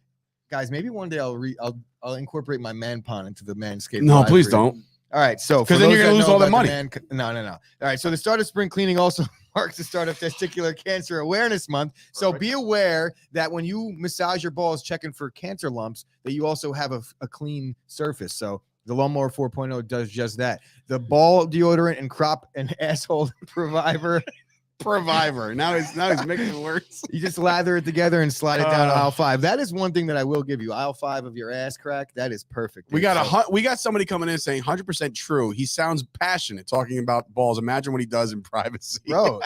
Guys, maybe one day I'll incorporate my man pond into the Manscaped. No, please don't. All right, so because then you're gonna lose all the money. No. All right, so the start of spring cleaning also marks the start of Testicular Cancer Awareness Month. So be aware that when you massage your balls, checking for cancer lumps, that you also have a clean surface. So the Lawnmower 4.0 does just that. The ball deodorant and crop and asshole Proviver. Now he's making it worse. You just lather it together and slide it down to aisle 5. That is one thing that I will give you. Aisle 5 of your ass crack. That is perfect. Dude. We got somebody coming in saying 100% true. He sounds passionate talking about balls. Imagine what he does in privacy. Bro,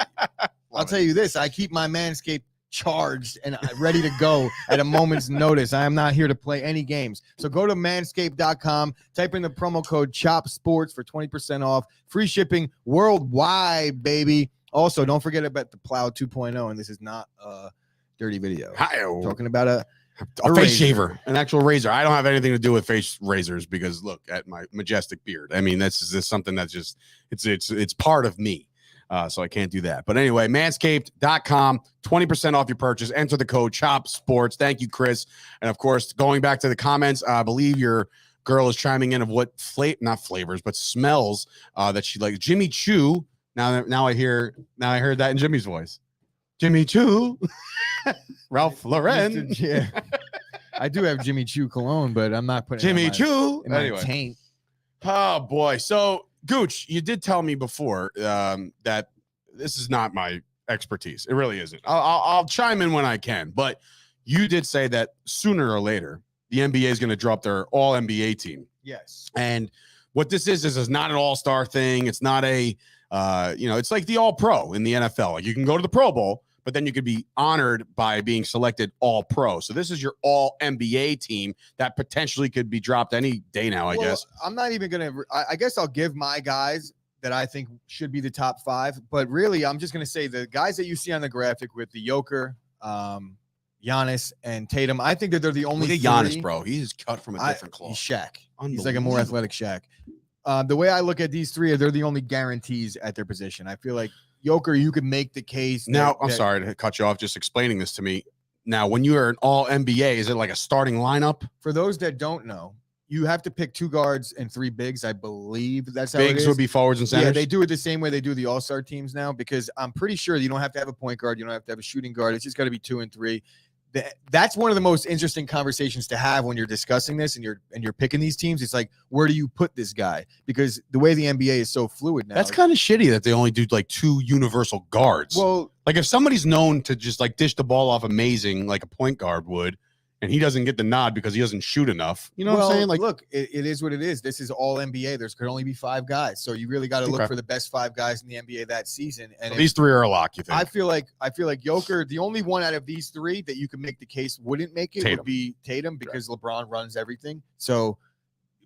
I'll tell you this. I keep my Manscaped charged and ready to go at a moment's notice. I am not here to play any games. So go to manscaped.com, type in the promo code CHOPSPORTS for 20% off. Free shipping worldwide, baby. Also, don't forget about the Plow 2.0, and this is not a dirty video. Hi-oh. Talking about a face shaver, an actual razor. I don't have anything to do with face razors because look at my majestic beard. I mean, that's just something that's just it's part of me. So I can't do that. But anyway, manscaped.com, 20% off your purchase. Enter the code CHOPSPORTS. Thank you, Chris. And of course, going back to the comments, I believe your girl is chiming in of what not flavors, but smells that she likes. Jimmy Choo. Now I heard that in Jimmy's voice. Jimmy Choo, Ralph Lauren. Yeah, I do have Jimmy Choo cologne, but I'm not putting Jimmy Choo in my taint. Oh boy! So Gooch, you did tell me before that this is not my expertise. It really isn't. I'll chime in when I can, but you did say that sooner or later the NBA is going to drop their All NBA team. Yes, and what this is not an all-star thing. It's not a it's like the All-Pro in the NFL. Like you can go to the Pro Bowl, but then you could be honored by being selected All-Pro. So this is your All-NBA team that potentially could be dropped any day now, I guess. I'm not even going to – I guess I'll give my guys that I think should be the top 5. But really, I'm just going to say the guys that you see on the graphic with the Joker, Giannis, and Tatum, I think that they're the only Look at Giannis, bro. He's cut from a different cloth. He's Shaq. He's like a more athletic Shaq. The way I look at these 3, they're the only guarantees at their position. I feel like Joker, you could make the case. I'm sorry to cut you off. Just explaining this to me. Now, when you are an all NBA, is it like a starting lineup? For those that don't know, you have to pick 2 guards and 3 bigs. I believe that's how it Bigs is. would be forwards and centers. Yeah, they do it the same way they do the All-Star teams now, because I'm pretty sure you don't have to have a point guard. You don't have to have a shooting guard. It's just got to be 2 and 3. That's one of the most interesting conversations to have when you're discussing this and you're picking these teams. It's like, where do you put this guy? Because the way the NBA is so fluid now. That's kind of shitty that they only do like 2 universal guards. Well, like if somebody's known to just like dish the ball off amazing, like a point guard would, and he doesn't get the nod because he doesn't shoot enough. You know what I'm saying? Like, look, it is what it is. This is all NBA. There's could only be 5 guys, so you really got to look for the best 5 guys in the NBA that season. And these 3 are a lock. You think? I feel like Joker, the only one out of these 3 that you can make the case wouldn't make it would be Tatum, because LeBron runs everything. So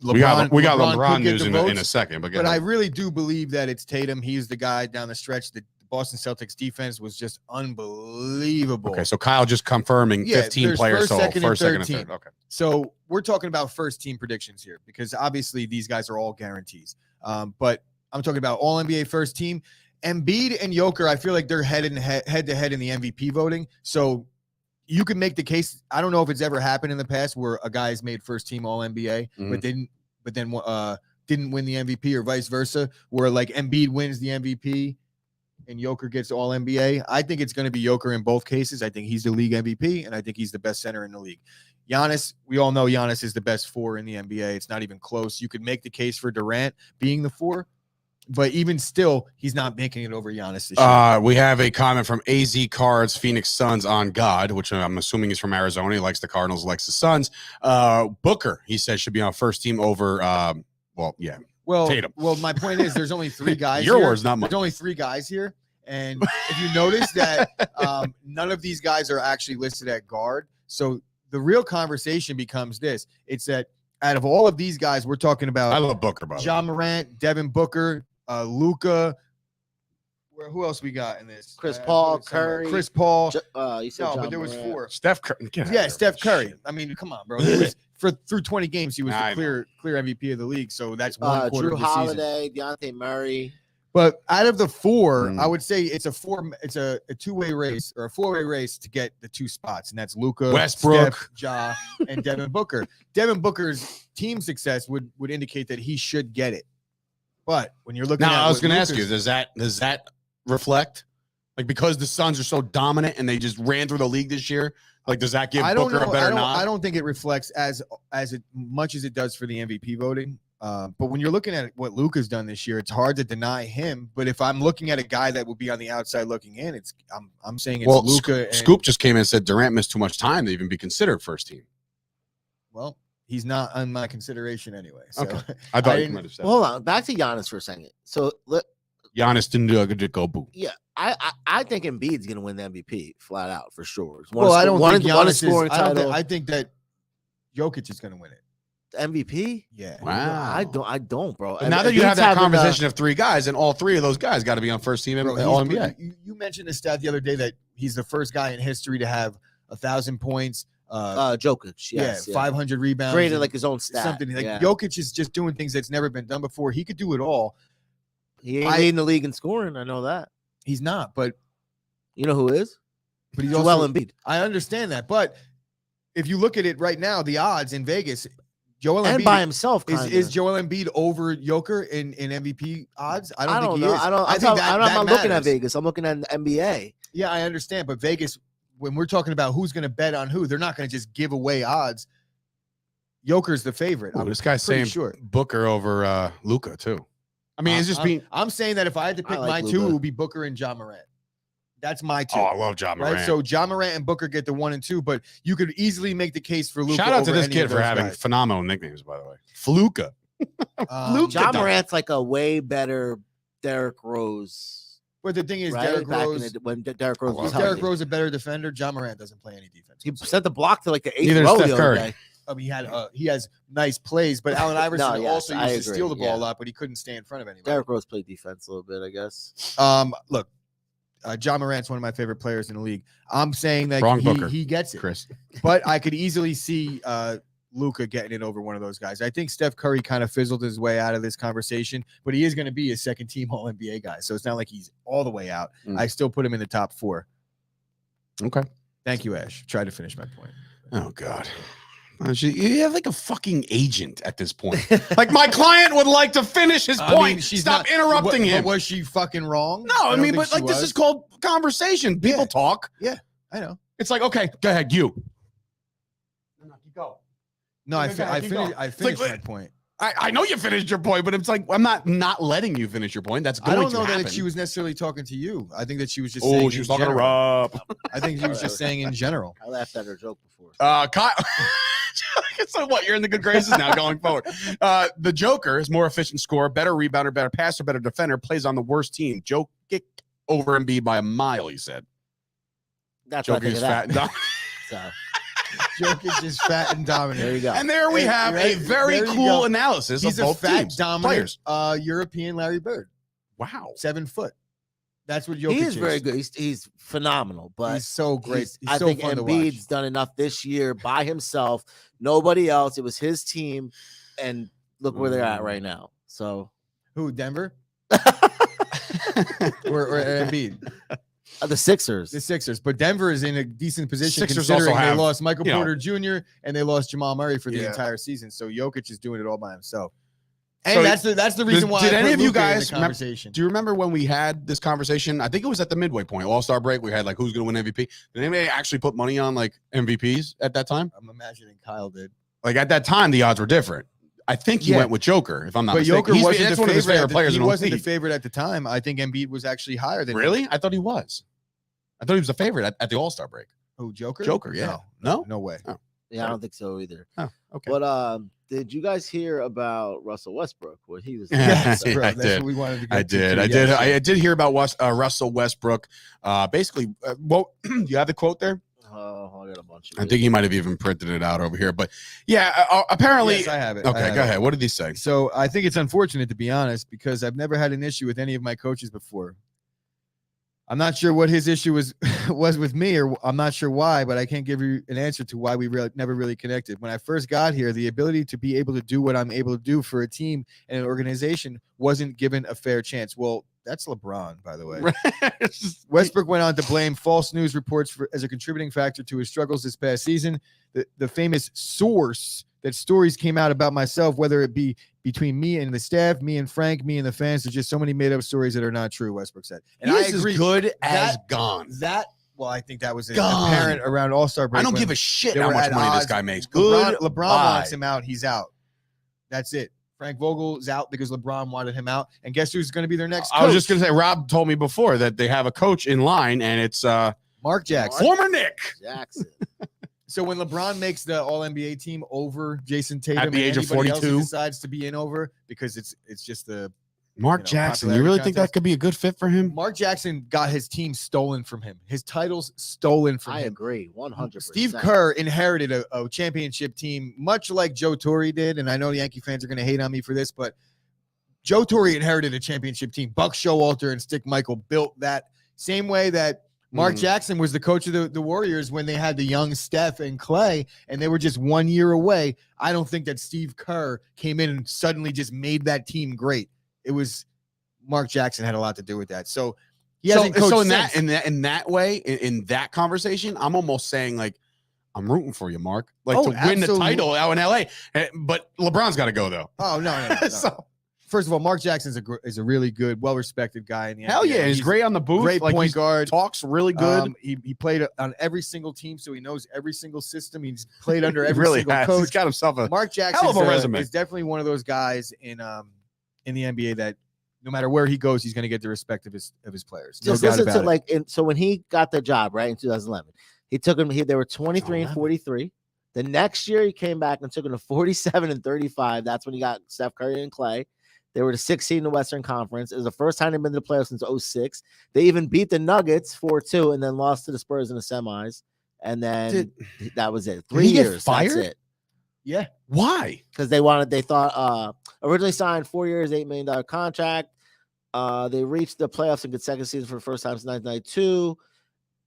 we got LeBron news in a second, but I really do believe that it's Tatum. He's the guy down the stretch. The Boston Celtics defense was just unbelievable. Okay, so Kyle just confirming 15 players, first, second, and third. Okay. So we're talking about first team predictions here, because obviously these guys are all guarantees. But I'm talking about all NBA first team. Embiid and Joker, I feel like they're head to head in the MVP voting. So you can make the case. I don't know if it's ever happened in the past where a guy's made first team all NBA, but then didn't win the MVP, or vice versa, where like Embiid wins the MVP and Joker gets all NBA. I think it's going to be Joker in both cases. I think he's the league MVP, and I think he's the best center in the league. Giannis, we all know Giannis is the best 4 in the NBA. It's not even close. You could make the case for Durant being the 4, but even still, he's not making it over Giannis this year. We have a comment from AZ Cards, Phoenix Suns on God, which I'm assuming is from Arizona. He likes the Cardinals, likes the Suns. Booker, he says, should be on first team over, Tatum. Well, my point is there's only 3 guys Your here. word's not mine. There's only 3 guys here. And if you notice that none of these guys are actually listed at guard. So the real conversation becomes this. It's that out of all of these guys, we're talking about. I love Booker, by the way. John Morant, Devin Booker, Luka. Who else we got in this? Chris Paul, Curry. Chris Paul. You said but there was 4. Steph Curry. Steph Curry. I mean, come on, bro. Through 20 games, he was the clear MVP of the league. So that's one quarter Drew of the Holiday, season. Dejounte Murray. But out of the 4, I would say it's a 2-way race, or a 4-way race to get the 2 spots, and that's Luka, Westbrook, Steph, Ja, and Devin Booker. Devin Booker's team success would indicate that he should get it. But when you're looking I was going to ask you, does that reflect, like, because the Suns are so dominant and they just ran through the league this year? Like, does that give Booker a better nod? I don't think it reflects as much as it does for the MVP voting. But when you're looking at what Luka's done this year, it's hard to deny him. But if I'm looking at a guy that would be on the outside looking in, I'm saying it's Luka. Scoop just came in and said Durant missed too much time to even be considered first team. Well, he's not on my consideration anyway. So okay. I thought you might have said. Hold on, back to Giannis for a second. So Giannis didn't do a good go boo. Yeah, I think Embiid's going to win the MVP flat out for sure. I don't think Giannis is. I think that Jokic is going to win it. MVP? Yeah. Wow. I don't, bro. But now that you have that conversation of 3 guys, and all 3 of those guys got to be on first team all NBA. You mentioned a stat the other day that he's the first guy in history to have 1,000 points. Jokic, yes, 500 rebounds. Graded like his own stat. Something like Jokic is just doing things that's never been done before. He could do it all. He ain't leading the league in scoring. I know that. He's not, but you know who is? But he's Joel Embiid. I understand that, but if you look at it right now, the odds in Vegas, Joel Embiid by himself is Joel Embiid over Joker in MVP odds? I don't think he know. is. I'm not looking at Vegas. I'm looking at the NBA. Yeah, I understand, but Vegas, when we're talking about who's going to bet on who, they're not going to just give away odds. Joker's the favorite. This guy's saying Booker over Luka too. I mean, it's just I'm saying that if I had to pick my 2, it would be Booker and Ja Morant. That's my 2. Oh, I love Ja Morant. Right? So Ja Morant and Booker get the 1 and 2, but you could easily make the case for Luka. Shout out to this kid for having phenomenal nicknames, by the way. Fluka. Ja Morant's like a way better Derrick Rose. But the thing is, right? Derrick Rose, when Derrick Rose was Derrick Rose a better defender? Ja Morant doesn't play any defense. He sent the block to like the 8th Neither row Steph the other Curry. day. I mean, he has nice plays, but Allen Iverson also used to steal the ball a lot, but he couldn't stay in front of anybody. Derrick Rose played defense a little bit, I guess. Look, John Morant's one of my favorite players in the league. I'm saying that he gets it, Chris. But I could easily see Luka getting it over one of those guys. I think Steph Curry kind of fizzled his way out of this conversation, but he is going to be a second-team All-NBA guy, so it's not like he's all the way out. I still put him in the top 4. Okay. Thank you, Ash. Tried to finish my point. Oh, God. You have like a fucking agent at this point. Like, my client would like to finish his point. Stop interrupting him. But was she fucking wrong? No, I mean, but like this is called conversation. People talk. Yeah, I know. It's like, okay, go ahead, you. No, you go. No, I finished my point. I know you finished your point, but it's like I'm not letting you finish your point. That's going to happen. I don't know that she was necessarily talking to you. I think that she was just saying. Oh, she was talking to Rob. I think she was just saying in general. I laughed at her joke before. Kyle. So what? You're in the good graces now going forward. The Joker is more efficient scorer, better rebounder, better passer, better defender, plays on the worst team. Jokic over Embiid by a mile, he said. That's what I think of that. So. Jokic is fat and dominant. There you go. And there we have a very cool analysis He's of both a fat, teams. dominant European Larry Bird. Wow. 7 foot. That's what Jokic is. He is very good. He's phenomenal, but he's so great. I think Embiid's done enough this year by himself. Nobody else. It was his team, and look where they're at right now. So, who? Denver or Embiid? The Sixers. The Sixers. But Denver is in a decent position Sixers considering also have, they lost Michael Porter Jr. and they lost Jamal Murray for the entire season. So Jokic is doing it all by himself. And so that's the reason why. Did any of you guys conversation? Do you remember when we had this conversation? I think it was at the midway point, All-Star break. We had like who's going to win MVP. Did anybody actually put money on like MVPs at that time? I'm imagining Kyle did. Like at that time, the odds were different. I think he went with Joker, if I'm not mistaken. Joker wasn't one of his favorite players. He wasn't the favorite at the time. I think Embiid was actually higher than Really? I thought he was. I thought he was the favorite at the All-Star break. Who, Joker? Joker, yeah. No way. Oh. Yeah, I don't think so either. Oh, okay. But did you guys hear about Russell Westbrook? What he was doing? Yes, bro, I that's did. What we wanted to get I did hear about Russell Westbrook. Basically, well, you have the quote there? I got a bunch of I think he might have even printed it out over here. But yeah, apparently. Yes, I have it. Okay, go ahead. What did he say? So I think it's unfortunate, to be honest, because I've never had an issue with any of my coaches before. I'm not sure what his issue was with me, or I'm not sure why, but I can't give you an answer to why we never really connected. When I first got here, the ability to be able to do what I'm able to do for a team and an organization wasn't given a fair chance. Well, that's LeBron, by the way. Westbrook went on to blame false news reports as a contributing factor to his struggles this past season. The famous source that stories came out about myself, whether it be between me and the staff, me and Frank, me and the fans, there's just so many made up stories that are not true, Westbrook said. And I agree. As good as gone. Well, I think that was apparent around All-Star break. I don't give a shit how much money this guy makes. LeBron wants him out. He's out. That's it. Frank Vogel's out because LeBron wanted him out. And guess who's going to be their next coach? I was just going to say, Rob told me before that they have a coach in line, and it's Mark Jackson. Former Nick Jackson. So when LeBron makes the All-NBA team over Jason Tatum at the age of 42, decides to be in over because it's just the Mark Jackson. You really think that could be a good fit for him? Mark Jackson got his team stolen from him. His titles stolen from him. I agree, 100%. Steve Kerr inherited a championship team, much like Joe Torre did, and I know the Yankee fans are going to hate on me for this, but Joe Torre inherited a championship team. Buck Showalter and Stick Michael built that same way that Mark Jackson was the coach of the Warriors when they had the young Steph and Clay, and they were just 1 year away. I don't think that Steve Kerr came in and suddenly just made that team great. It was Mark Jackson had a lot to do with that. So he hasn't coached since. in that way, in that conversation, I'm almost saying like I'm rooting for you, Mark, like to win the title out in LA. But LeBron's got to go though. Oh no. So, first of all, Mark Jackson is a really good, well-respected guy in the NBA. Hell yeah, he's great on the booth. Great point guard. Talks really good. He played on every single team, so he knows every single system. He's played under every single coach. He's got himself a Mark Jackson hell of a resume. Is definitely one of those guys in the NBA that no matter where he goes, he's going to get the respect of his players. Just listen to so when he got the job right in 2011, he took him. They were 23 and 43. The next year, he came back and took him to 47 and 35. That's when he got Steph Curry and Clay. They were the 6th seed in the Western Conference. It was the first time they've been to the playoffs since 2006. They even beat the Nuggets 4-2 and then lost to the Spurs in the semis. And then that was it. 3 years. Fired? That's it. Yeah. Why? Because they thought originally signed 4 years, $8 million contract. They reached the playoffs in consecutive seasons for the first time since 1992,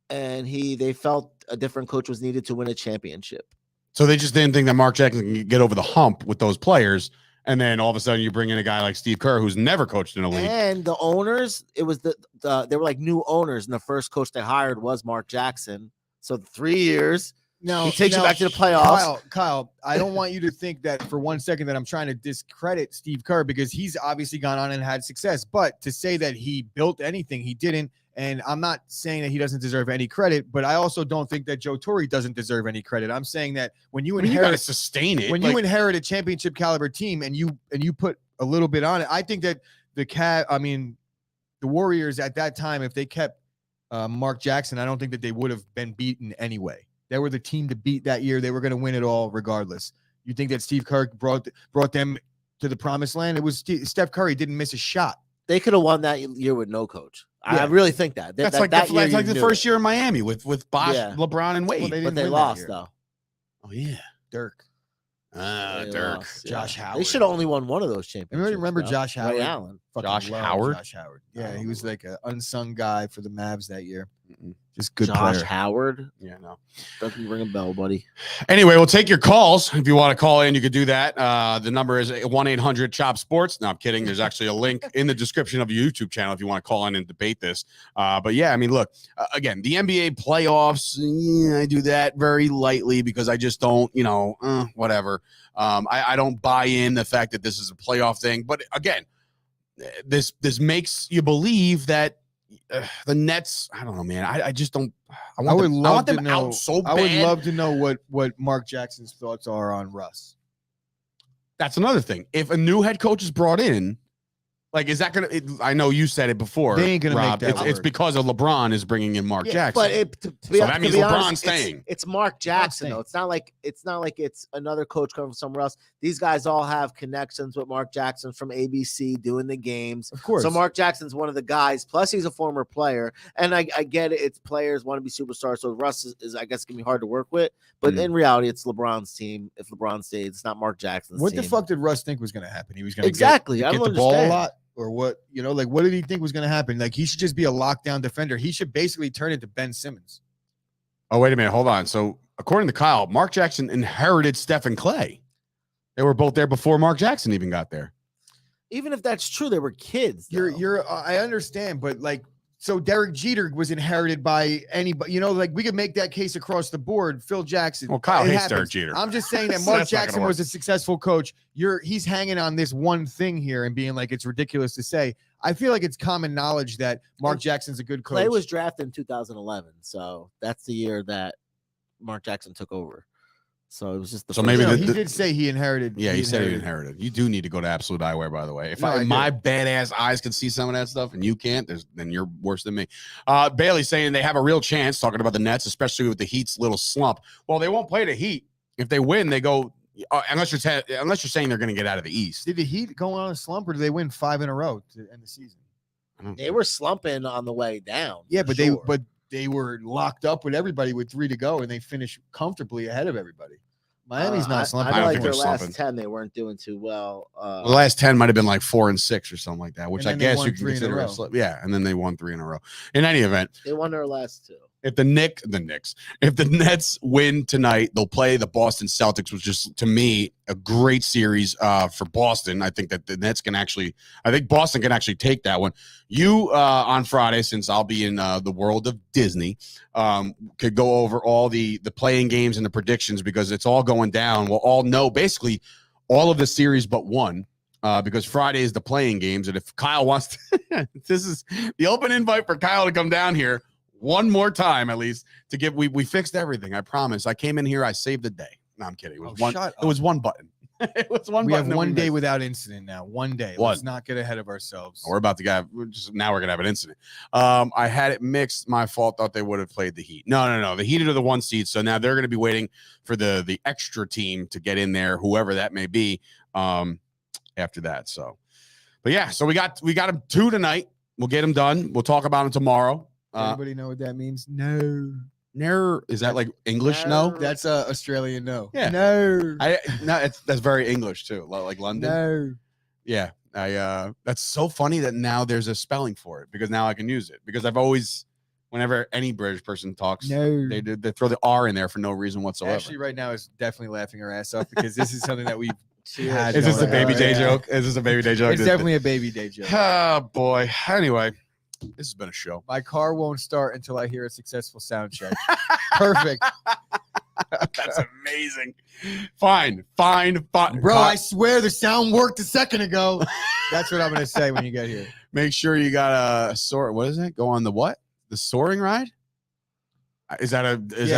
and they felt a different coach was needed to win a championship. So they just didn't think that Mark Jackson can get over the hump with those players, and then all of a sudden you bring in a guy like Steve Kerr who's never coached in a league. And the owners, it was they were like new owners, and the first coach they hired was Mark Jackson. So 3 years. No, he takes you back to the playoffs. Kyle, I don't want you to think that for 1 second that I'm trying to discredit Steve Kerr, because he's obviously gone on and had success. But to say that he built anything, he didn't. And I'm not saying that he doesn't deserve any credit, but I also don't think that Joe Torre doesn't deserve any credit. I'm saying that when you inherit, you gotta sustain it. When you inherit a championship caliber team and you put a little bit on it, I think that the Warriors at that time, if they kept Mark Jackson, I don't think that they would have been beaten anyway. They were the team to beat that year. They were going to win it all regardless. You think that Steve Kerr brought them to the promised land? It was Steph Curry didn't miss a shot. They could have won that year with no coach. Yeah. I really think that. That's like the first year in Miami with Bosh, LeBron, and Wade. But they lost, though. Oh, yeah. Dirk. Dirk. Lost, Josh Howard. They should have only won one of those championships. Remember Josh Howard? Ray Allen. Josh Howard? Josh Howard. Yeah, he was like an unsung guy for the Mavs that year. Just good Josh player. Howard? Yeah, no. Doesn't ring a bell, buddy. Anyway, we'll take your calls. If you want to call in, you could do that. The number is 1-800-CHOP-SPORTS. No, I'm kidding. There's actually a link in the description of your YouTube channel if you want to call in and debate this. But yeah, I mean, look, again, the NBA playoffs, I do that very lightly because I just don't, whatever. I don't buy in the fact that this is a playoff thing. But again, this makes you believe that the Nets, I don't know, man. I just don't. I want them out so bad. I would love to know what Mark Jackson's thoughts are on Russ. That's another thing. If a new head coach is brought in, like, is that gonna? I know you said it before. They ain't gonna Rob, make that. It's because of LeBron is bringing in Mark Jackson. But that means LeBron's staying. It's Mark Jackson though. It's not like it's another coach coming from somewhere else. These guys all have connections with Mark Jackson from ABC doing the games. Of course. So Mark Jackson's one of the guys. Plus, he's a former player, and I get it. It's players want to be superstars. So Russ is I guess gonna be hard to work with. But in reality, it's LeBron's team. If LeBron stays, it's not Mark Jackson's team. What the fuck did Russ think was gonna happen? He was gonna get the ball a lot. Or what, what did he think was going to happen? Like, he should just be a lockdown defender. He should basically turn into Ben Simmons. Oh, wait a minute. Hold on. So, according to Kyle, Mark Jackson inherited Steph and Clay. They were both there before Mark Jackson even got there. Even if that's true, they were kids. I understand, but like, so Derek Jeter was inherited by anybody. We could make that case across the board. Phil Jackson. Well, Kyle hates Derek Jeter. I'm just saying that Mark Jackson was a successful coach. He's hanging on this one thing here and being like, it's ridiculous to say. I feel like it's common knowledge that Mark Jackson's a good coach. Clay was drafted in 2011, so that's the year that Mark Jackson took over. So it was just he did say he inherited. Yeah, he said he inherited. You do need to go to Absolute Eyewear, by the way. If my badass eyes can see some of that stuff and you can't, then you're worse than me. Bailey saying they have a real chance, talking about the Nets, especially with the Heat's little slump. Well, they won't play the Heat. If they win, they go. Unless you're saying they're going to get out of the East. Did the Heat go on a slump, or did they win 5 in a row to end the season? They were slumping on the way down. Yeah, but they were locked up with everybody with 3 to go, and they finished comfortably ahead of everybody. Miami's not slumping. I like their last 10, they weren't doing too well. The last 10 might have been like 4 and 6 or something like that, which I guess you can consider a slip. Yeah, and then they won 3 in a row. In any event, they won their last 2. If the Nets win tonight, they'll play the Boston Celtics, which is, to me, a great series for Boston. I think that the Nets I think Boston can actually take that one. You, on Friday, since I'll be in the world of Disney, could go over all the playing games and the predictions because it's all going down. We'll all know basically all of the series but one. Because Friday is the playing games. And if Kyle wants to, this is the open invite for Kyle to come down here one more time, at least, to give. We fixed everything. I promise. I came in here. I saved the day. No, I'm kidding. It was one. It was one button. It was one. We have one day without incident now. One day. Let's not get ahead of ourselves. We're about to get. Now we're gonna have an incident. I had it mixed. My fault. Thought they would have played the Heat. No. The Heat are the 1 seed. So now they're gonna be waiting for the extra team to get in there, whoever that may be. After that. So, but yeah. So we got them 2 tonight. We'll get them done. We'll talk about them tomorrow. Anybody know what that means? No. Ner, is that like English? No, That's Australian. No. Yeah. No. That's very English too, like London. No. Yeah, that's so funny that now there's a spelling for it because now I can use it because I've always, whenever any British person talks, they throw the R in there for no reason whatsoever. Actually, right now is definitely laughing her ass off because this is something that we've had. Is this a baby day Yeah. joke? Is this a baby day joke? It's definitely a baby day joke. Oh boy. Anyway, this has been a show. My car won't start until I hear a successful sound check. Perfect. That's amazing. Fine. Bro, I swear the sound worked a second ago. That's what I'm going to say when you get here. Make sure you got a soar. What is it? Go on the what? The soaring ride? Is that a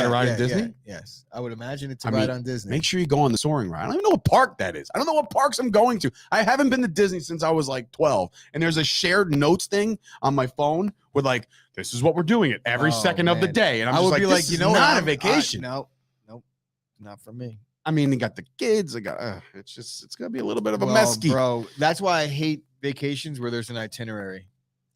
ride at Disney? Yes. I would imagine it's a ride on Disney. Make sure you go on the soaring ride. I don't even know what park that is. I don't know what parks I'm going to. I haven't been to Disney since I was like 12. And there's a shared notes thing on my phone with like, this is what we're doing at every second of the day. And I'm just like, this is not a vacation. Nope. Not for me. I mean, they got the kids. It's going to be a little bit of a mess. Bro, that's why I hate vacations where there's an itinerary.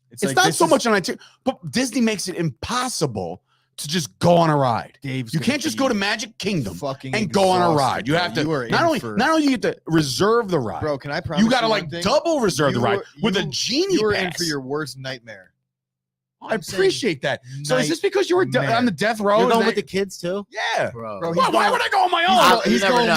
It's like, not so much an itinerary, but Disney makes it impossible to just go on a ride. You can't just go to Magic Kingdom and go on a ride. You have to not only you get to reserve the ride, bro. Can I promise you got to like double reserve the ride with a genie You were pass. in for your worst nightmare. I appreciate that. So is this because you were on the death row? You're going with the kids too? Yeah, bro. Why would I go on my own? He's going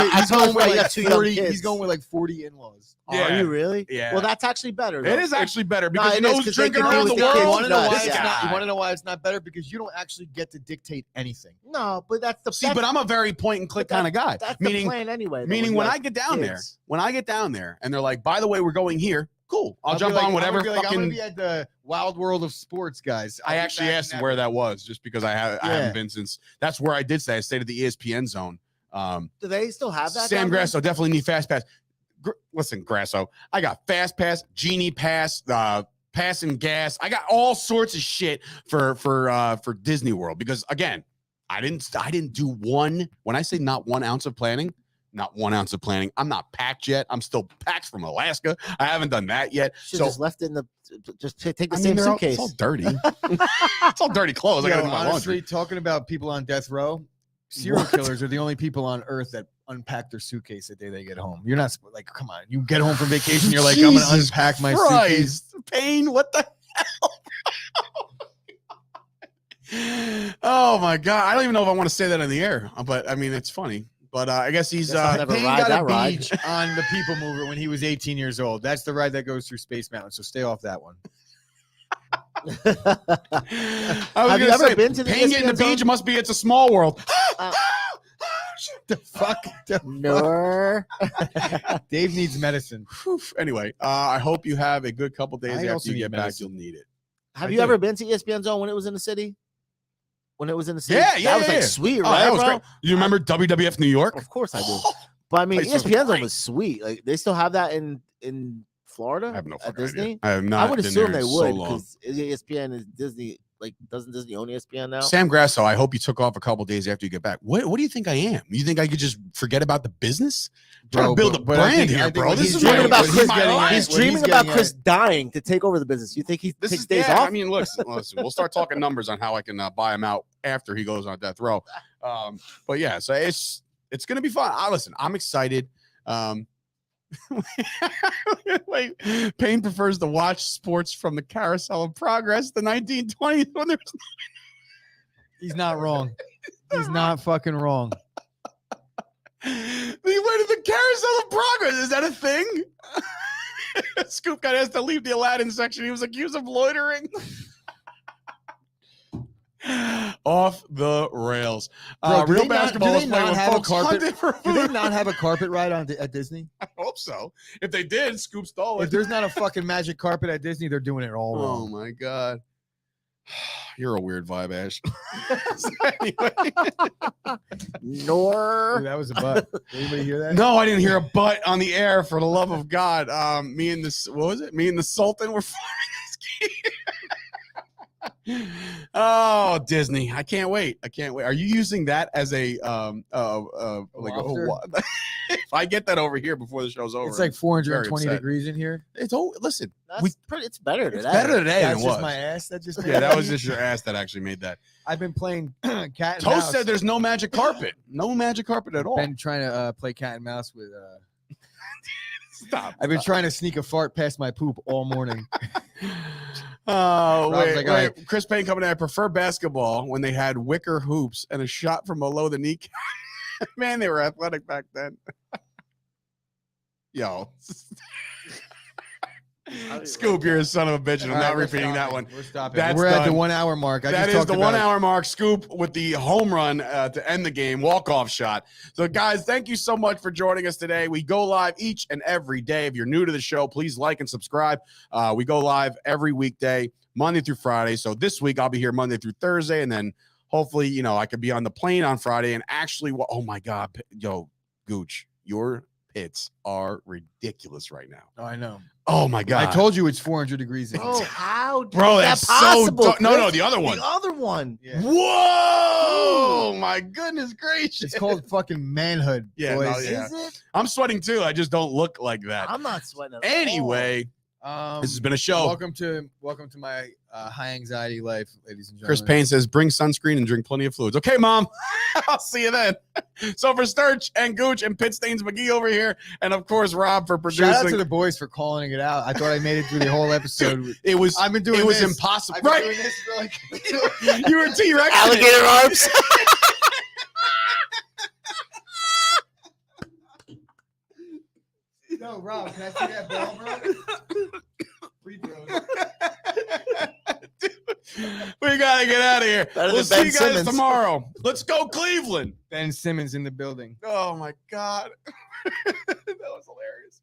with like 40. He's going with like 40 in-laws. Yeah. Are you really? Yeah. Well, that's actually better. It is actually better because No, you know who's drinking around the world. You want to know why it's not? You want to know why it's not better? Because you don't actually get to dictate anything. No, but that's the but I'm a very point and click kind of guy. That's the plan anyway. Meaning when I get down there, and they're like, by the way, we're going here. Cool. I'll jump on whatever. I'm gonna be at the Wild World of Sports, guys. I actually asked them where that was, just because I haven't been since. That's where I did stay. I stayed at the ESPN zone. Do they still have that? Sam Grasso definitely need fast pass. Listen, Grasso, I got fast pass, genie pass, pass and gas. I got all sorts of shit for Disney World because again, I didn't do one. When I say not 1 ounce of planning. Not 1 ounce of planning. I'm not packed yet. I'm still packed from Alaska. I haven't done that yet. So just left in the. Just take the same suitcase. It's all dirty. It's all dirty clothes. I got to do my honestly, laundry. Talking about people on death row, serial killers are the only people on earth that unpack their suitcase the day they get home. You're not like, come on. You get home from vacation. You're like, I'm gonna unpack my suitcase. Pain. What the hell? Oh my god. I don't even know if I want to say that in the air, but I mean, it's funny. But I guess he's Payne got a beach on the People Mover when he was 18 years old. That's the ride that goes through Space Mountain. So stay off that one. Have you ever been to the Payne getting the beach? Must be it's a small world. The fuck? No. Dave needs medicine. Anyway, I hope you have a good couple days after you get back. You'll need it. Have you ever been to ESPN Zone when it was in the city? When it was in the city? Yeah. That was like sweet, right? That was great. You remember WWF New York? Of course I do. But I mean, ESPN Zone was sweet. Like they still have that in Florida? I have no at Disney? idea. I have not. I would assume they would so because ESPN is Disney. Like, doesn't Disney own ESPN now? Sam Grasso, I hope you took off a couple days after you get back. What do you think I am? You think I could just forget about the business? Trying to build a brand here, bro. He's dreaming about Chris. He's dreaming about Chris dying to take over the business. You think he takes days off? I mean, listen. We'll start talking numbers on how I can buy him out after he goes on death row. But yeah, so it's gonna be fun. Listen, I'm excited. Wait, Payne prefers to watch sports from the carousel of progress, the 1920s when there's. He's not wrong. He's not fucking wrong. He went to the carousel of progress. Is that a thing? Scoop got asked to leave the Aladdin section. He was accused of loitering. Off the rails. Real basketball is playing with folks hunting for food. Do they not have a carpet ride at Disney? I hope so. If they did, Scoop stole it. If there's not a fucking magic carpet at Disney, they're doing it all wrong. Oh my god. You're a weird vibe, Ash. Nor. Ooh, that was a butt. Did anybody hear that? No, I didn't hear a butt on the air, for the love of God. Me and the Sultan were farming this game. Oh, Disney. I can't wait. Are you using that as a I get that over here before the show's over. It's like 420 upset. degrees in here. Listen, It's better today. it's better today than That's it just was. my ass. That just Yeah, that was just your ass that actually made that. I've been playing cat and Toast mouse. said there's no magic carpet. No magic carpet at all. Been trying to play cat and mouse with. Stop. I've been trying to sneak a fart past my poop all morning. Oh, Rob's wait. like, Chris Payne coming in. I prefer basketball when they had wicker hoops and a shot from below the knee. Man, they were athletic back then. Yo. Scoop, you're a son of a bitch, and I'm not repeating that one. We're stopping. That's We're at done. the 1 hour mark. That is the 1 hour mark. Scoop with the home run to end the game, walk-off shot. So, guys, thank you so much for joining us today. We go live each and every day. If you're new to the show, please like and subscribe. We go live every weekday, Monday through Friday. So this week I'll be here Monday through Thursday, and then hopefully, I could be on the plane on Friday and actually, oh my God, yo, Gooch, your pits are ridiculous right now. Oh, I know. Oh my God. I told you it's 400 degrees. Bro, how Bro, is that's that possible? so no, the other one. The other one. Yeah. Whoa! My goodness gracious. It's called fucking manhood. Yeah, boys. no, yeah. Is it? I'm sweating too. I just don't look like that. I'm not sweating at Anyway, this has been a show. Welcome to my high anxiety life, ladies and gentlemen. Chris Payne says, bring sunscreen and drink plenty of fluids. Okay, Mom. I'll see you then. So for Sturch and Gooch and Pit Stains McGee over here, and of course Rob for producing. Shout out to the boys for calling it out. I thought I made it through the whole episode. I've been doing it was this. impossible. I've been Right? doing this for like You were T-Rex. Alligator arms. No, Rob, can I see that ball, bro? Free throws. We gotta get out of here. Better We'll than see Ben you guys Simmons. tomorrow. Let's go Cleveland. Ben Simmons in the building. Oh my God. That was hilarious.